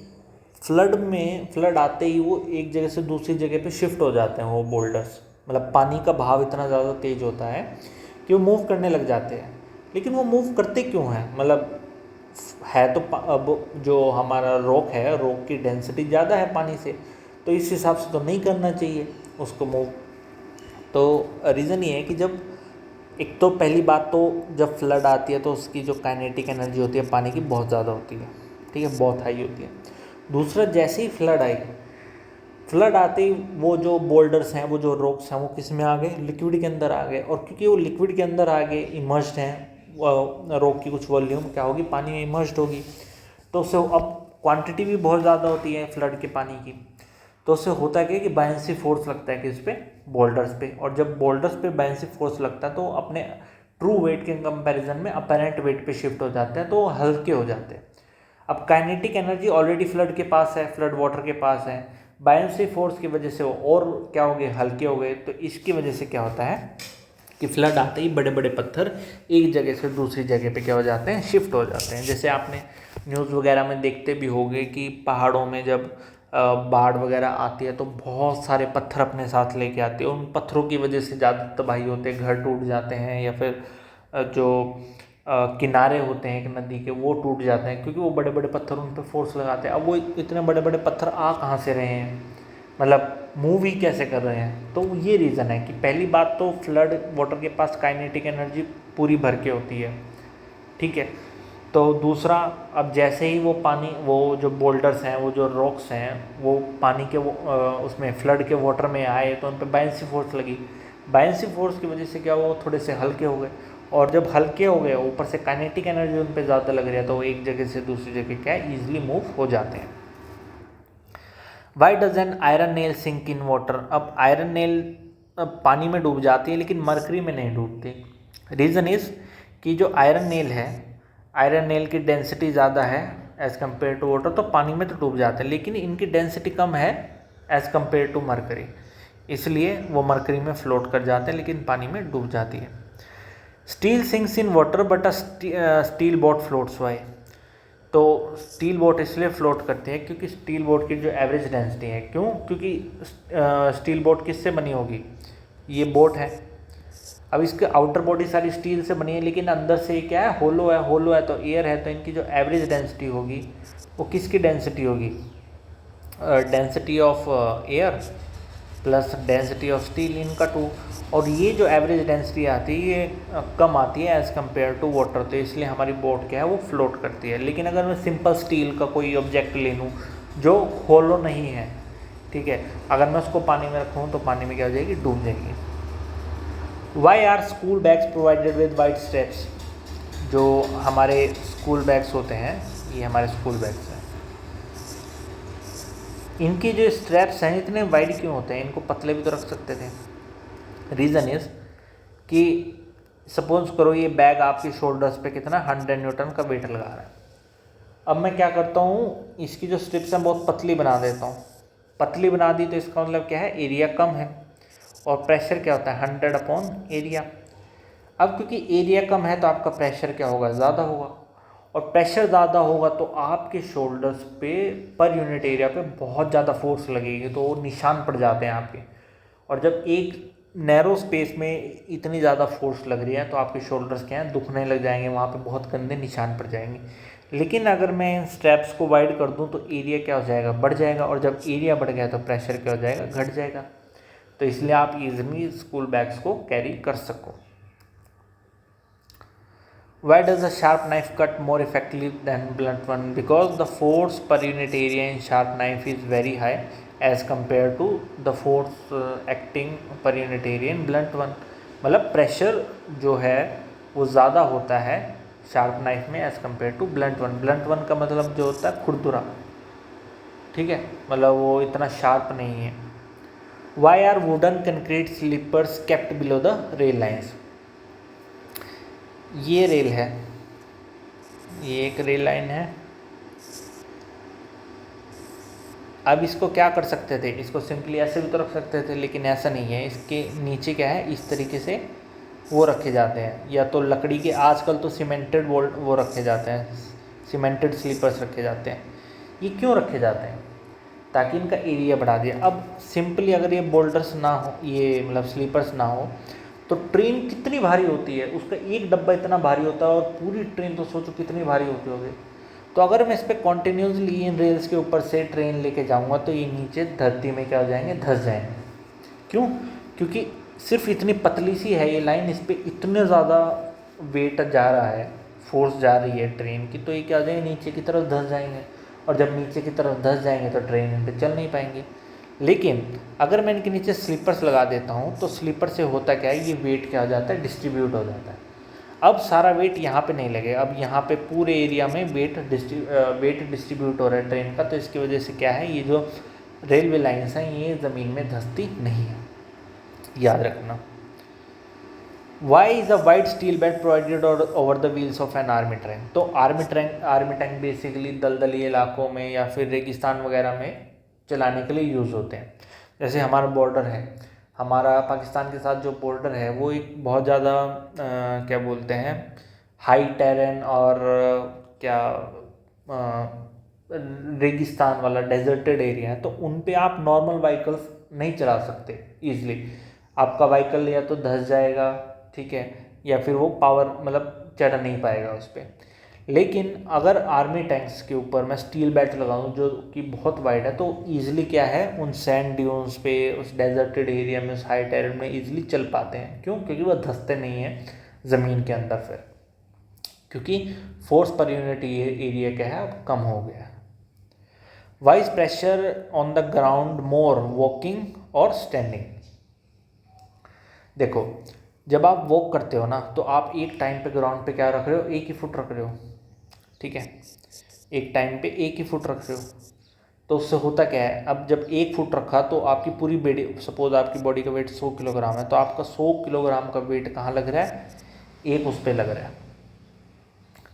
S1: फ्लड आते ही वो एक जगह से दूसरी जगह पे शिफ्ट हो जाते हैं वो बोल्डर्स। मतलब पानी का बहाव इतना ज़्यादा तेज होता है कि वो मूव करने लग जाते हैं। लेकिन वो मूव करते क्यों हैं, मतलब है तो अब जो हमारा रॉक है, रॉक की डेंसिटी ज़्यादा है पानी से, तो इस हिसाब से तो नहीं करना चाहिए उसको मूव। तो रीज़न ये है कि जब एक तो पहली बात तो जब फ्लड आती है तो उसकी जो काइनेटिक एनर्जी होती है पानी की बहुत ज़्यादा होती है। ठीक है, बहुत हाई होती है। दूसरा, जैसे ही फ्लड आते ही वो जो बोल्डर्स हैं, वो जो रॉक्स हैं, वो किस में आ गए, लिक्विड के अंदर आ गए। और क्योंकि वो लिक्विड के अंदर आ गए, इमर्ज्ड हैं, रॉक की कुछ वॉल्यूम क्या होगी, पानी में इमर्ज्ड होगी, तो उससे अब क्वांटिटी भी बहुत ज़्यादा होती है फ्लड के पानी की। तो उससे होता है क्या कि बायंसी फोर्स लगता है किस पे, बोल्डर्स पे। और जब बोल्डर्स पे बायंसी फोर्स लगता है तो अपने ट्रू वेट के कंपैरिजन में अपैरेंट वेट पे शिफ्ट हो जाते हैं, तो हल्के हो जाते हैं। अब काइनेटिक एनर्जी ऑलरेडी फ्लड के पास है, फ्लड वाटर के पास है, बायंसी फोर्स की वजह से वो और क्या हो गए, हल्के हो गए। तो इसकी वजह से क्या होता है कि फ्लड आते ही बड़े बड़े पत्थर एक जगह से दूसरी जगह पे क्या हो जाते हैं, शिफ्ट हो जाते हैं। जैसे आपने न्यूज़ वगैरह में देखते भी होंगे कि पहाड़ों में जब बाढ़ वगैरह आती है तो बहुत सारे पत्थर अपने साथ लेके आते हैं। उन पत्थरों की वजह से ज़्यादा तबाही होते हैं, घर टूट जाते हैं, या फिर जो किनारे होते हैं एक नदी के वो टूट जाते हैं, क्योंकि वो बड़े बड़े पत्थर उन पर फोर्स लगाते हैं। अब वो इतने बड़े बड़े पत्थर आ कहाँ से रहे हैं, मतलब मूव ही कैसे कर रहे हैं। तो ये रीज़न है कि पहली बात तो फ्लड वाटर के पास काइनेटिक एनर्जी पूरी भर के होती है। ठीक है, तो दूसरा, अब जैसे ही वो पानी, वो जो बोल्डर्स हैं, वो जो रॉक्स हैं, वो पानी के उसमें फ्लड के वाटर में आए तो उन पर बायंसी फोर्स लगी। बायंसी फोर्स की वजह से क्या हुआ, वो थोड़े से हल्के हो गए। और जब हल्के हो गए ऊपर से काइनेटिक एनर्जी उन पे ज़्यादा लग रही है तो वो एक जगह से दूसरी जगह क्या है ईजिली मूव हो जाते हैं। Why does an iron nail sink in water. अब आयरन नेल पानी में डूब जाती है लेकिन मरकरी में नहीं डूबती। रीज़न इज़ कि जो आयरन नेल है, आयरन नेल की डेंसिटी ज़्यादा है एज़ कम्पेयर टू वाटर, तो पानी में तो डूब जाते हैं, लेकिन इनकी डेंसिटी कम है एज़ कम्पेयर टू मरकरी, इसलिए वो मरकरी में फ्लोट कर जाते हैं लेकिन पानी में डूब जाती है। Steel sinks in water but a steel boat floats why. तो स्टील बोट इसलिए फ्लोट करती है क्योंकि स्टील बोट की जो एवरेज डेंसिटी है, क्यों, क्योंकि स्टील बोट किससे बनी होगी, ये बोट है, अब इसके आउटर बॉडी सारी स्टील से बनी है लेकिन अंदर से क्या है, होलो है तो एयर है, तो इनकी जो एवरेज डेंसिटी होगी वो किसकी डेंसिटी होगी, density of air plus density of steel, इनका 2, और ये जो एवरेज डेंसिटी आती है ये कम आती है एज़ कम्पेयर टू वाटर, तो इसलिए हमारी बोट क्या है वो फ्लोट करती है। लेकिन अगर मैं सिंपल स्टील का कोई ऑब्जेक्ट ले लूँ जो होलो नहीं है, ठीक है, अगर मैं उसको पानी में रखूँ तो पानी में क्या हो जाएगी, डूब जाएगी। Why are school bags provided with wide straps. जो हमारे स्कूल बैग्स होते हैं, ये हमारे स्कूल बैग्स हैं, इनकी जो स्ट्रैप्स हैं इतने वाइड क्यों होते हैं, इनको पतले भी तो रख सकते थे। रीज़न इज़ कि सपोज करो ये बैग आपके शोल्डर्स पे कितना 100 न्यूटन का वेट लगा रहा है, अब मैं क्या करता हूँ, इसकी जो स्ट्रिप्स हैं बहुत पतली बना देता हूँ, पतली बना दी तो इसका मतलब क्या है, एरिया कम है, और प्रेशर क्या होता है 100 अपॉन एरिया। अब क्योंकि एरिया कम है तो आपका प्रेशर क्या होगा, ज़्यादा होगा, और प्रेशर ज़्यादा होगा तो आपके शोल्डर्स पे पर यूनिट एरिया पे बहुत ज़्यादा फोर्स लगेगी, तो वो निशान पड़ जाते हैं आपके, और जब एक नैरो स्पेस में इतनी ज़्यादा फोर्स लग रही है तो आपके शोल्डर्स क्या हैं, दुखने लग जाएंगे, वहाँ पे बहुत गंदे निशान पड़ जाएंगे। लेकिन अगर मैं इन स्ट्रैप्स को वाइड कर दूँ तो एरिया क्या हो जाएगा, बढ़ जाएगा, और जब एरिया बढ़ गया तो प्रेशर क्या हो जाएगा, घट जाएगा, तो इसलिए आप इजीली स्कूल बैग्स को कैरी कर सको। Why does a sharp knife cut more effectively than blunt one? Because the force per unit area in sharp knife is very high as compared to the force acting per unit area in blunt one. मतलब pressure जो है वो ज़्यादा होता है sharp knife में as compare to blunt one. Blunt one का मतलब जो होता है खुरदुरा, ठीक है, मतलब वो इतना शार्प नहीं है। Why are wooden concrete sleepers kept below the rail lines. ये रेल है, ये एक रेल लाइन है, अब इसको क्या कर सकते थे, इसको सिंपली ऐसे भी तो रख सकते थे, लेकिन ऐसा नहीं है, इसके नीचे क्या है, इस तरीके से वो रखे जाते हैं, या तो लकड़ी के, आजकल तो सीमेंटेड वो रखे जाते हैं, सीमेंटेड स्लीपर्स रखे जाते हैं। ये क्यों रखे जाते हैं, ताकि इनका एरिया बढ़ा दिया। अब सिंपली अगर ये बोल्डर्स ना हो, ये मतलब स्लीपर्स ना हो, तो ट्रेन कितनी भारी होती है, उसका एक डब्बा इतना भारी होता है, और पूरी ट्रेन तो सोचो कितनी भारी होती होगी। तो अगर मैं इस पर कॉन्टीन्यूसली इन रेल्स के ऊपर से ट्रेन लेके जाऊंगा तो ये नीचे धरती में क्या हो जाएंगे, धंस जाएंगे। क्यों, क्योंकि सिर्फ इतनी पतली सी है ये लाइन, इस पर इतने ज़्यादा वेट जा रहा है, फोर्स जा रही है ट्रेन की, तो ये क्या हो जाएंगे, नीचे की तरफ धंस जाएंगे, और जब नीचे की तरफ धंस जाएंगे तो ट्रेन इन पर चल नहीं पाएंगे। लेकिन अगर मैं इनके नीचे स्लीपर्स लगा देता हूँ तो स्लीपर से होता क्या है, ये वेट क्या हो जाता है, डिस्ट्रीब्यूट हो जाता है। अब सारा वेट यहाँ पे नहीं लगेगा, अब यहाँ पे पूरे एरिया में वेट डिस्ट्रीब्यूट हो रहा है ट्रेन का, तो इसकी वजह से क्या है, ये जो रेलवे लाइन्स हैं ये ज़मीन में धंसती नहीं है, याद रखना। Why is a wide steel bed provided over the wheels of an army tank. तो आर्मी टैंक बेसिकली दलदली इलाकों में या फिर रेगिस्तान वगैरह में चलाने के लिए यूज़ होते हैं। जैसे हमारा बॉर्डर है, हमारा पाकिस्तान के साथ जो बॉर्डर है वो एक बहुत ज़्यादा क्या बोलते हैं, हाई टेरेन और क्या रेगिस्तान वाला डेजर्टेड एरिया है, तो उन पे आप नॉर्मल व्हीकल्स नहीं चला सकते ईजिली, आपका व्हीकल या तो धंस जाएगा, ठीक है, या फिर वो पावर मतलब चढ़ नहीं पाएगा उस पर। लेकिन अगर आर्मी टैंक्स के ऊपर मैं स्टील बेल्ट लगाऊं जो कि बहुत वाइड है, तो ईजिली क्या है, उन सैंड ड्यून्स पे, उस डेजर्टेड एरिया में, उस हाई टेरेन में ईजिली चल पाते हैं। क्यों, क्योंकि वह धंसते नहीं हैं ज़मीन के अंदर, फिर क्योंकि फोर्स पर यूनिट एरिया क्या है अब कम हो गया है। Wise pressure on the ground more walking और स्टैंडिंग। देखो जब आप वॉक करते हो ना तो आप एक टाइम पे ग्राउंड पे क्या रख रहे हो, एक ही फुट रख रहे हो, ठीक है, एक टाइम पे एक ही फुट रख रहे हो। तो उससे होता क्या है, अब जब एक फुट रखा तो आपकी पूरी बॉडी, सपोज आपकी बॉडी का वेट 100 किलोग्राम है, तो आपका 100 किलोग्राम का वेट कहाँ लग रहा है, एक उस पर लग रहा है,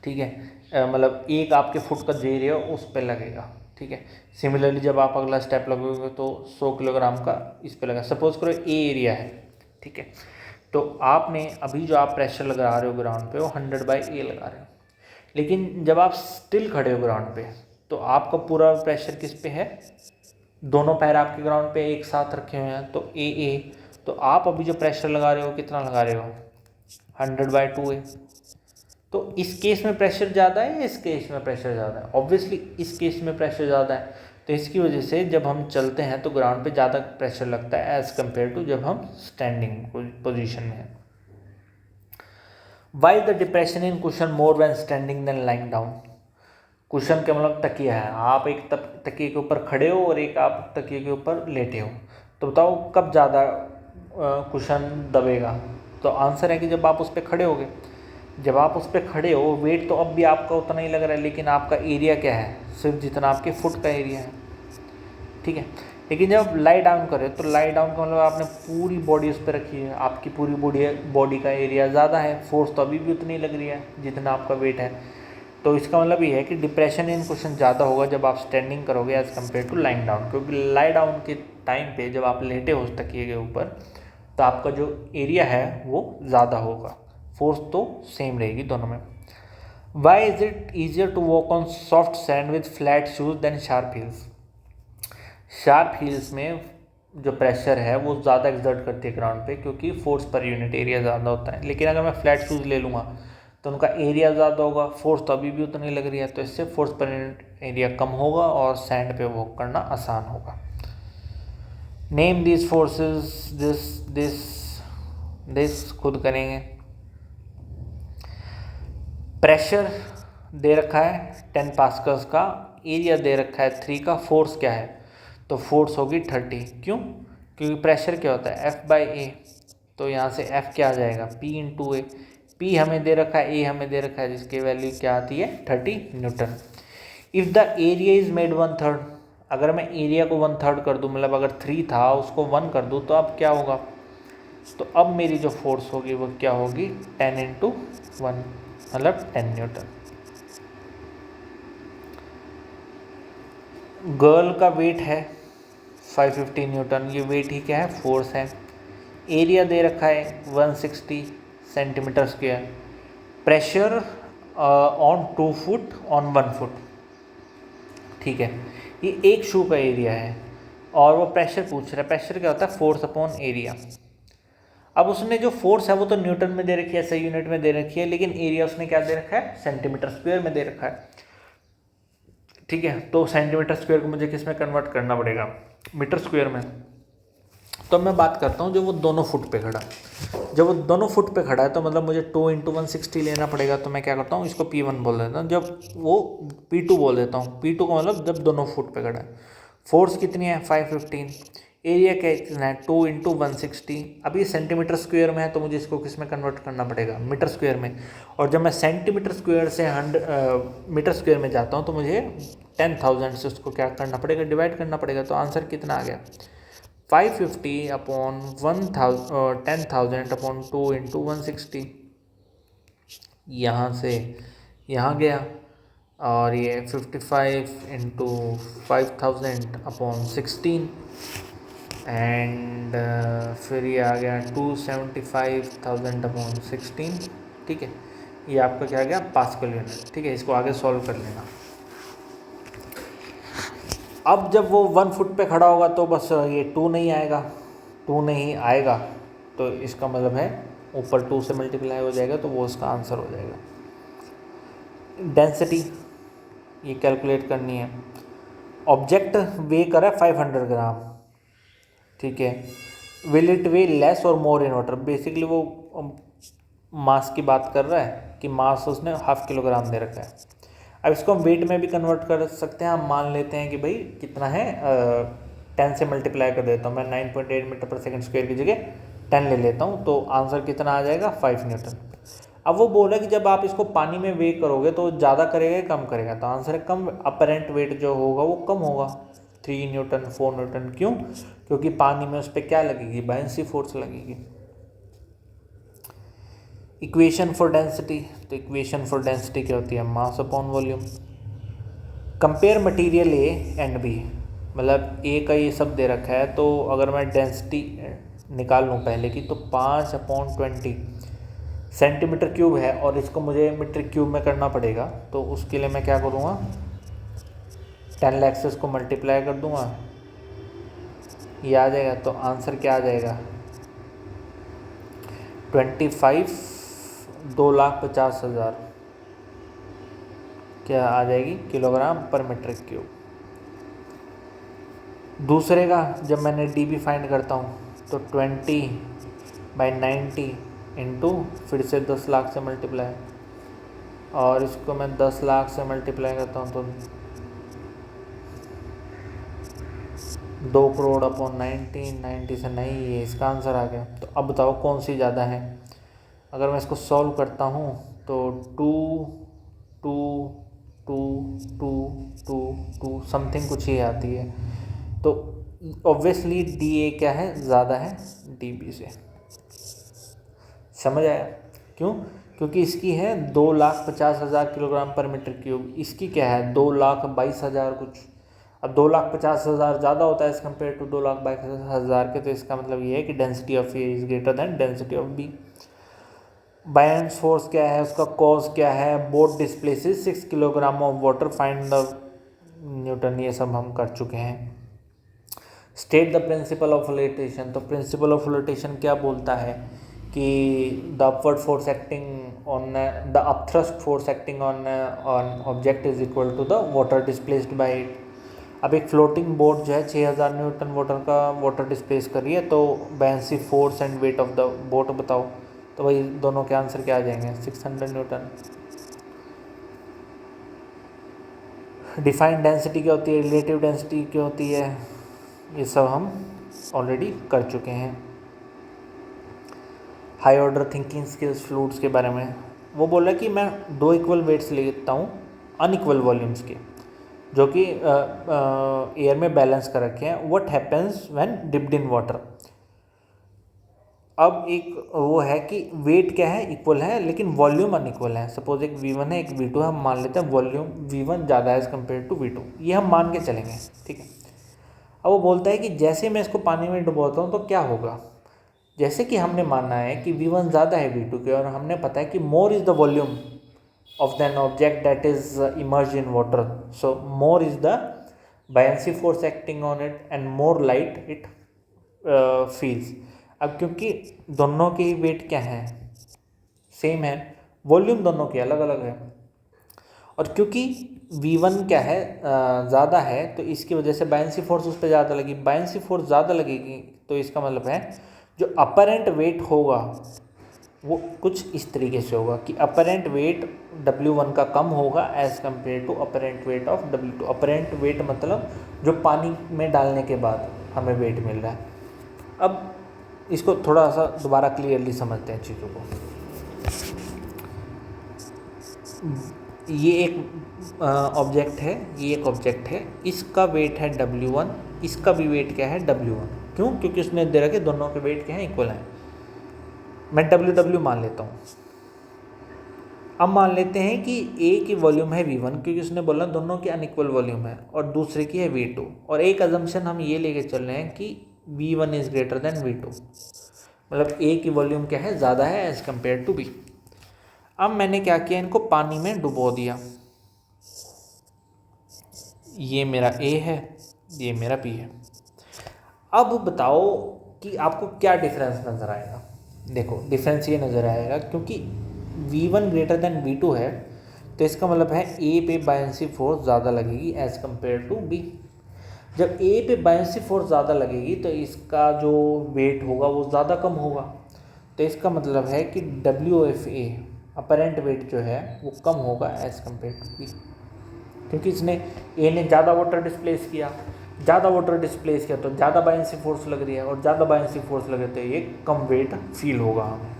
S1: ठीक है, मतलब एक आपके फुट का जो एरिया उस पर लगेगा, ठीक है। सिमिलरली जब आप अगला स्टेप लगोगे तो 100 किलोग्राम का इस पे लगा, सपोज करो ए एरिया है, ठीक है। तो आपने अभी जो आप प्रेशर लगा रहे हो ग्राउंड पे वो 100/A लगा रहे हो, लेकिन जब आप स्टिल खड़े हो ग्राउंड पे तो आपका पूरा प्रेशर किस पे है, दोनों पैर आपके ग्राउंड पे एक साथ रखे हुए हैं तो ए, तो आप अभी जो प्रेशर लगा रहे हो कितना लगा रहे हो, 100/2A। तो इस केस में प्रेशर ज़्यादा है या इस केस में प्रेशर ज़्यादा है, ऑब्वियसली इस केस में प्रेशर ज़्यादा है। तो इसकी वजह से जब हम चलते हैं तो ग्राउंड पे ज़्यादा प्रेशर लगता है एज़ कम्पेयर टू जब हम स्टैंडिंग पोजीशन में हैं। Why the depression in cushion more when standing than lying down. Cushion का मतलब तकिया है, आप एक तकिए के ऊपर खड़े हो और एक आप तकिए के ऊपर लेटे हो, तो बताओ कब ज़्यादा कुशन दबेगा। तो आंसर है कि जब आप उस पर खड़े होगे। जब आप उस पर खड़े हो वेट तो अब भी आपका उतना ही लग रहा है, लेकिन आपका एरिया क्या है, सिर्फ जितना आपके फुट का एरिया है, ठीक है। लेकिन जब आप लाई डाउन करें तो लाई डाउन का मतलब आपने पूरी बॉडी उस पर रखी है, आपकी पूरी बॉडी का एरिया ज़्यादा है, फोर्स तो अभी भी उतनी लग रही है जितना आपका वेट है। तो इसका मतलब ये है कि डिप्रेशन इन कुशन ज़्यादा होगा जब आप स्टैंडिंग करोगे as compare to lying down, क्योंकि लाई डाउन के टाइम पे जब आप लेटे हो तकिए के ऊपर तो आपका जो एरिया है वो ज़्यादा होगा, फोर्स तो सेम रहेगी दोनों में। Why is it easier to walk on soft sand with flat shoes than sharp heels. Sharp heels में जो प्रेशर है वो ज़्यादा एक्सर्ट करती है ग्राउंड पे, क्योंकि फोर्स पर यूनिट एरिया ज़्यादा होता है। लेकिन अगर मैं फ्लैट शूज़ ले लूँगा तो उनका एरिया ज़्यादा होगा, फोर्स तो अभी भी उतनी लग रही है, तो इससे फोर्स पर यूनिट एरिया कम होगा और सैंड पे वॉक करना आसान होगा। नेम दिस फोर्सेस, दिस खुद करेंगे। प्रेशर दे रखा है 10 पास्कल्स का, एरिया दे रखा है 3 का, फोर्स क्या है, तो फोर्स होगी 30। क्यों, क्योंकि प्रेशर क्या होता है F/A, तो यहाँ से F क्या आ जाएगा P/A। P हमें दे रखा है, A हमें दे रखा है, जिसकी वैल्यू क्या आती है 30 Newton. If the area is made 1/3, अगर मैं एरिया को 1/3 कर दूँ, मतलब अगर 3 था उसको 1 कर दूँ तो अब क्या होगा, तो अब मेरी जो फोर्स होगी वो क्या होगी 10 × 1, मतलब 10 न्यूटन। गर्ल का वेट है 550 न्यूटन, ये वेट ही क्या है, फोर्स है। एरिया दे रखा है 160 centimetre square. Pressure on 2 foot on 1 foot, ठीक है। ये एक शू का एरिया है और वो प्रेशर पूछ रहा है। प्रेशर क्या होता है, फोर्स अपॉन एरिया। अब उसने जो फोर्स है वो तो न्यूटन में दे रखी है, सही यूनिट में दे रखी है, लेकिन एरिया उसने क्या दे रखा है, सेंटीमीटर स्क्वायर में दे रखा है, ठीक है। तो सेंटीमीटर स्क्वायर को मुझे किस में कन्वर्ट करना पड़ेगा, मीटर स्क्वायर में। तो मैं बात करता हूँ जब वो दोनों फुट पे खड़ा है। जब वो दोनों फुट पे खड़ा है तो मतलब मुझे 2 × 160 लेना पड़ेगा। तो मैं क्या करता हूँ, इसको P1 बोल देता हूँ, जब वो P2 बोल देता हूँ। P2 का मतलब जब दोनों फुट पे खड़ा है। फोर्स कितनी है 515, एरिया कितना है 2 × 160। अब ये सेंटीमीटर स्क्वायर में है तो मुझे इसको किस में कन्वर्ट करना पड़ेगा, मीटर स्क्वायर में। और जब मैं सेंटीमीटर स्क्वायर से मीटर स्क्वायर में जाता हूँ तो मुझे 10,000 से उसको क्या करना पड़ेगा, डिवाइड करना पड़ेगा। तो आंसर कितना आ गया 550 अपॉन 10,000 अपॉन 2 × 160। यहाँ से यहाँ गया और ये 55 × 5,000 अपॉन 16 एंड फिर ये आ गया 275,000 अपॉन 16, ठीक है। ये आपका क्या आ गया पास्कल यूनिट, ठीक है। इसको आगे सॉल्व कर लेना। अब जब वो 1 फुट पे खड़ा होगा तो बस ये 2 नहीं आएगा, 2 नहीं आएगा तो इसका मतलब है ऊपर 2 से मल्टीप्लाई हो जाएगा, तो वो उसका आंसर हो जाएगा। डेंसिटी ये कैलकुलेट करनी है। ऑब्जेक्ट वे कर रहा है 500 ग्राम, ठीक है। विल इट वे लेस और मोर इन वाटर, बेसिकली वो मास की बात कर रहा है कि मास उसने 0.5 किलोग्राम दे रखा है। अब इसको हम वेट में भी कन्वर्ट कर सकते हैं। हम मान लेते हैं कि भाई कितना है 10 से मल्टीप्लाई कर देता हूँ मैं, 9.8 मीटर पर सेकंड स्क्वायर की जगह 10 ले लेता हूँ, तो आंसर कितना आ जाएगा 5 न्यूटन। अब वो बोला कि जब आप इसको पानी में वे करोगे तो ज़्यादा करेगा या कम करेगा, तो आंसर है कम। अपरेंट वेट जो होगा वो कम होगा, 3 न्यूटन 4 न्यूटन। क्यों? क्योंकि पानी में उस पर क्या लगेगी, बायंसी फोर्स लगेगी। इक्वेशन फॉर डेंसिटी, तो इक्वेशन फॉर डेंसिटी क्या होती है, mass upon volume. Compare material A and B, मतलब ए का ये सब दे रखा है, तो अगर मैं डेंसिटी निकाल लूँ पहले की, तो 5/20 सेंटीमीटर क्यूब है, और इसको मुझे मीटर क्यूब में करना पड़ेगा। तो उसके लिए मैं क्या करूँगा, 10 लाख से इसको मल्टीप्लाई कर दूँगा, ये आ जाएगा। तो आंसर क्या आ जाएगा, 25 2,50,000 क्या आ जाएगी, किलोग्राम पर मीटर क्यूब। दूसरे का जब मैंने डी बी फाइंड करता हूँ, तो 20/90 इंटू फिर से 10 लाख से मल्टीप्लाई, और इसको मैं 10 लाख से मल्टीप्लाई करता हूँ तो 2 करोड़ अपॉन 90 से नहीं, ये इसका आंसर आ गया। तो अब बताओ कौन सी ज़्यादा है। अगर मैं इसको सॉल्व करता हूँ तो 2 2 2 2 2 2 समथिंग कुछ ही आती है, तो ऑब्वियसली डी ए क्या है, ज़्यादा है डी बी से। समझ आया? क्यों? क्योंकि इसकी है 2,50,000 किलोग्राम पर मीटर क्यूब, इसकी क्या है 2,22,000 कुछ। अब 2,50,000 ज़्यादा होता है एज़ कम्पेयर टू 2,22,000 के, तो इसका मतलब ये है कि density of A is greater than density of B. Buoyant force क्या है, उसका कॉज क्या है, boat displaces 6 kilogram of water, find the newton, ये सब हम कर चुके हैं। State the principle of flotation, तो प्रिंसिपल ऑफ फ्लोटेशन क्या बोलता है कि the upward force acting on the upthrust force acting on object is equal to the water displaced by it. अब एक फ्लोटिंग बोट जो है 6,000 न्यूटन वाटर डिस्प्लेस कर रही है, तो buoyancy force and weight of the boat बताओ। तो भाई दोनों के आंसर क्या आ जाएंगे, 600 न्यूटन। डिफाइंड डेंसिटी क्या होती है, रिलेटिव डेंसिटी क्या होती है, ये सब हम ऑलरेडी कर चुके हैं। High order thinking skills fluids के बारे में वो बोल रहा है कि मैं 2 इक्वल वेट्स लेता हूँ अनइक्वल वॉल्यूम्स के, जो कि एयर में बैलेंस कर रखे हैं। What happens when dipped in water. अब एक वो है कि वेट क्या है, इक्वल है, लेकिन वॉल्यूम अनइक्वल है। सपोज एक V1 है, एक V2 है, हम मान लेते हैं वॉल्यूम V1 ज़्यादा है एज़ कम्पेयर टू V2, ये हम मान के चलेंगे, ठीक है। अब वो बोलता है कि जैसे मैं इसको पानी में डुबोता हूँ तो क्या होगा। जैसे कि हमने माना है कि V1 ज़्यादा है V2 के, और हमने पता है कि मोर is the volume of an object that is immersed in water, so more is the buoyancy force acting on it and more light it feels। अब क्योंकि दोनों की वेट क्या है, सेम है, वॉल्यूम दोनों की अलग अलग है, और क्योंकि V1 क्या है ज़्यादा है, तो इसकी वजह से बायंसी फोर्स उस पर ज़्यादा लगी। बायंसी फोर्स ज़्यादा लगेगी तो इसका मतलब है जो अपरेंट वेट होगा वो कुछ इस तरीके से होगा कि अपरेंट वेट W1 का कम होगा as compare to apparent weight of W2। Apparent weight मतलब जो पानी में डालने के बाद हमें वेट मिल रहा है। अब इसको थोड़ा सा दोबारा क्लियरली समझते हैं चीज़ों को। ये एक ऑब्जेक्ट है, ये एक ऑब्जेक्ट है, इसका वेट है W1, इसका भी वेट क्या है W1। क्यों? क्योंकि उसने दे रखा है दोनों के वेट क्या है, इक्वल हैं। मैं W मान लेता हूँ। अब मान लेते हैं कि A की वॉल्यूम है V1, क्योंकि उसने बोला दोनों की अनइक्वल वॉल्यूम है, और दूसरे की है V2, और एक अजम्पशन हम ये लेके चल रहे हैं कि V1 is greater then V2, मतलब A की वॉल्यूम क्या है, ज़्यादा है एज़ कम्पेयर टू B। अब मैंने क्या किया, इनको पानी में डुबो दिया। ये मेरा A है, ये मेरा B है। अब बताओ कि आपको क्या डिफरेंस नज़र आएगा। देखो डिफरेंस ये नज़र आएगा, क्योंकि V1 ग्रेटर देन V2 है, तो इसका मतलब है A पे बायंसी फोर्स ज़्यादा लगेगी एज़ कम्पेयर टू B। जब A पे बायंसी फोर्स ज़्यादा लगेगी तो इसका जो वेट होगा वो ज़्यादा कम होगा, तो इसका मतलब है कि WFA अपरेंट वेट जो है वो कम होगा एज़ कम्पेयर टू B, क्योंकि इसने A ने ज़्यादा वाटर डिस्प्लेस किया। ज़्यादा वाटर डिस्प्लेस किया तो ज़्यादा बायंसी फोर्स लग रही है, और ज़्यादा बायंसी फोर्स लगे तो ये कम वेट फील होगा हमें।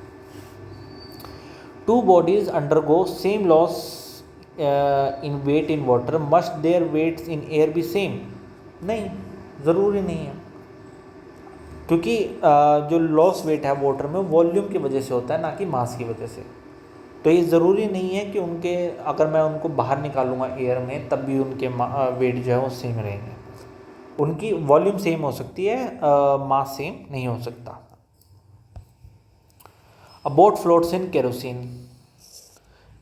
S1: Two bodies undergo same loss in weight in water, must their weights in air be same? नहीं, ज़रूरी नहीं है, क्योंकि जो लॉस वेट है वाटर में वॉल्यूम की वजह से होता है, ना कि मास की वजह से। तो ये ज़रूरी नहीं है कि उनके, अगर मैं उनको बाहर निकालूंगा एयर में तब भी उनके वेट जो है वो सेम रहेंगे। उनकी वॉल्यूम सेम हो सकती है, मास सेम नहीं हो सकता। A boat floats in kerosene,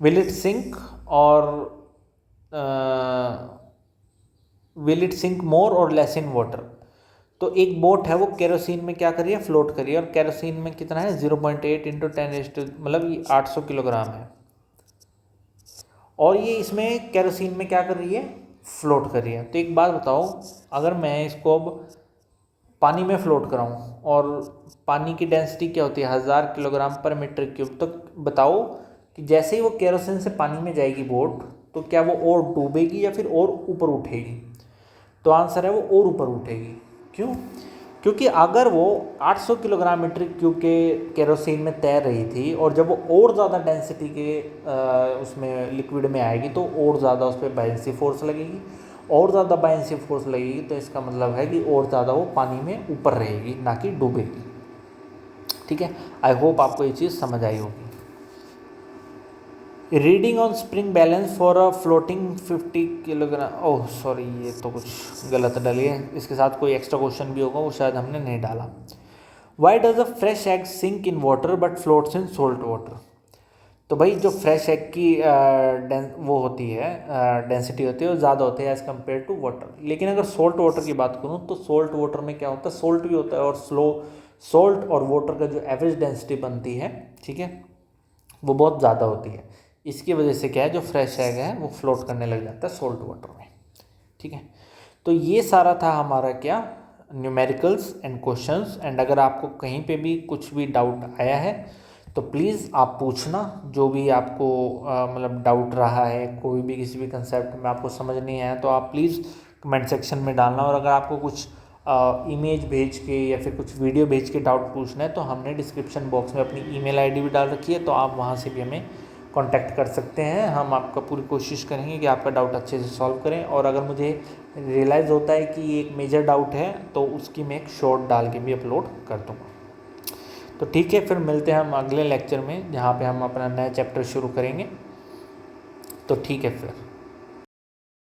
S1: will it sink और विल इट सिंक मोर और लेस इन वाटर? तो एक बोट है वो केरोसिन में क्या करिए, फ्लोट करिए, और केरोसिन में कितना है 0.8 इंटू 10 मतलब ये 800 किलोग्राम है, और ये इसमें केरोसिन में क्या कर रही है, फ्लोट कर रही है। तो एक बात बताओ, अगर मैं इसको अब पानी में फ्लोट कराऊं और पानी की डेंसिटी क्या होती है 1000 किलोग्राम पर मीटर क्यूब, तो बताओ कि जैसे ही वो केरोसिन से पानी में जाएगी बोट, तो क्या वो और डूबेगी या फिर और ऊपर उठेगी? तो आंसर है वो और ऊपर उठेगी। क्यों? क्योंकि अगर वो 800 किलोग्राम मीटर क्यूब के केरोसिन में तैर रही थी, और जब वो और ज़्यादा डेंसिटी के उसमें लिक्विड में आएगी तो और ज़्यादा उस पर बायंसी फोर्स लगेगी, और ज़्यादा बायंसी फोर्स लगेगी, तो इसका मतलब है कि और ज़्यादा वो पानी में ऊपर रहेगी, ना कि डूबेगी। ठीक है, आई होप आपको ये चीज़ समझ आई होगी। Reading on spring balance for a floating 50 kilogram, oh sorry ये तो कुछ गलत डाली है, इसके साथ कोई एक्स्ट्रा क्वेश्चन भी होगा वो शायद हमने नहीं डाला। Why does a fresh egg sink in water but floats in salt water? तो भाई जो फ्रेश एग की वो होती है, डेंसिटी होती है वो ज़्यादा होती है एज़ कम्पेयर टू वाटर। लेकिन अगर सोल्ट वाटर की बात करूँ तो सोल्ट वाटर में क्या होता है, सोल्ट भी होता है, और सोल्ट और वाटर का जो एवरेज डेंसिटी बनती है, ठीक है, वो बहुत ज़्यादा होती है। इसकी वजह से क्या है, जो फ्रेश एग है वो फ्लोट करने लग जाता है सोल्ट वाटर में। ठीक है, तो ये सारा था हमारा क्या, न्यूमेरिकल्स एंड क्वेश्चंस। एंड अगर आपको कहीं पे भी कुछ भी डाउट आया है तो प्लीज़ आप पूछना, जो भी आपको मतलब डाउट रहा है, कोई भी किसी भी कंसेप्ट में आपको समझ नहीं आया तो आप प्लीज़ कमेंट सेक्शन में डालना। और अगर आपको कुछ इमेज भेज के या फिर कुछ वीडियो भेज के डाउट पूछना है तो हमने डिस्क्रिप्शन बॉक्स में अपनी ईमेल आईडी भी डाल रखी है, तो आप वहाँ से भी हमें कांटेक्ट कर सकते हैं। हम आपका पूरी कोशिश करेंगे कि आपका डाउट अच्छे से सॉल्व करें, और अगर मुझे रियलाइज़ होता है कि ये एक मेजर डाउट है तो उसकी मैं एक शॉर्ट डाल के भी अपलोड कर दूँगा। तो ठीक है, फिर मिलते हैं हम अगले लेक्चर में जहाँ पे हम अपना नया चैप्टर शुरू करेंगे। तो ठीक है फिर।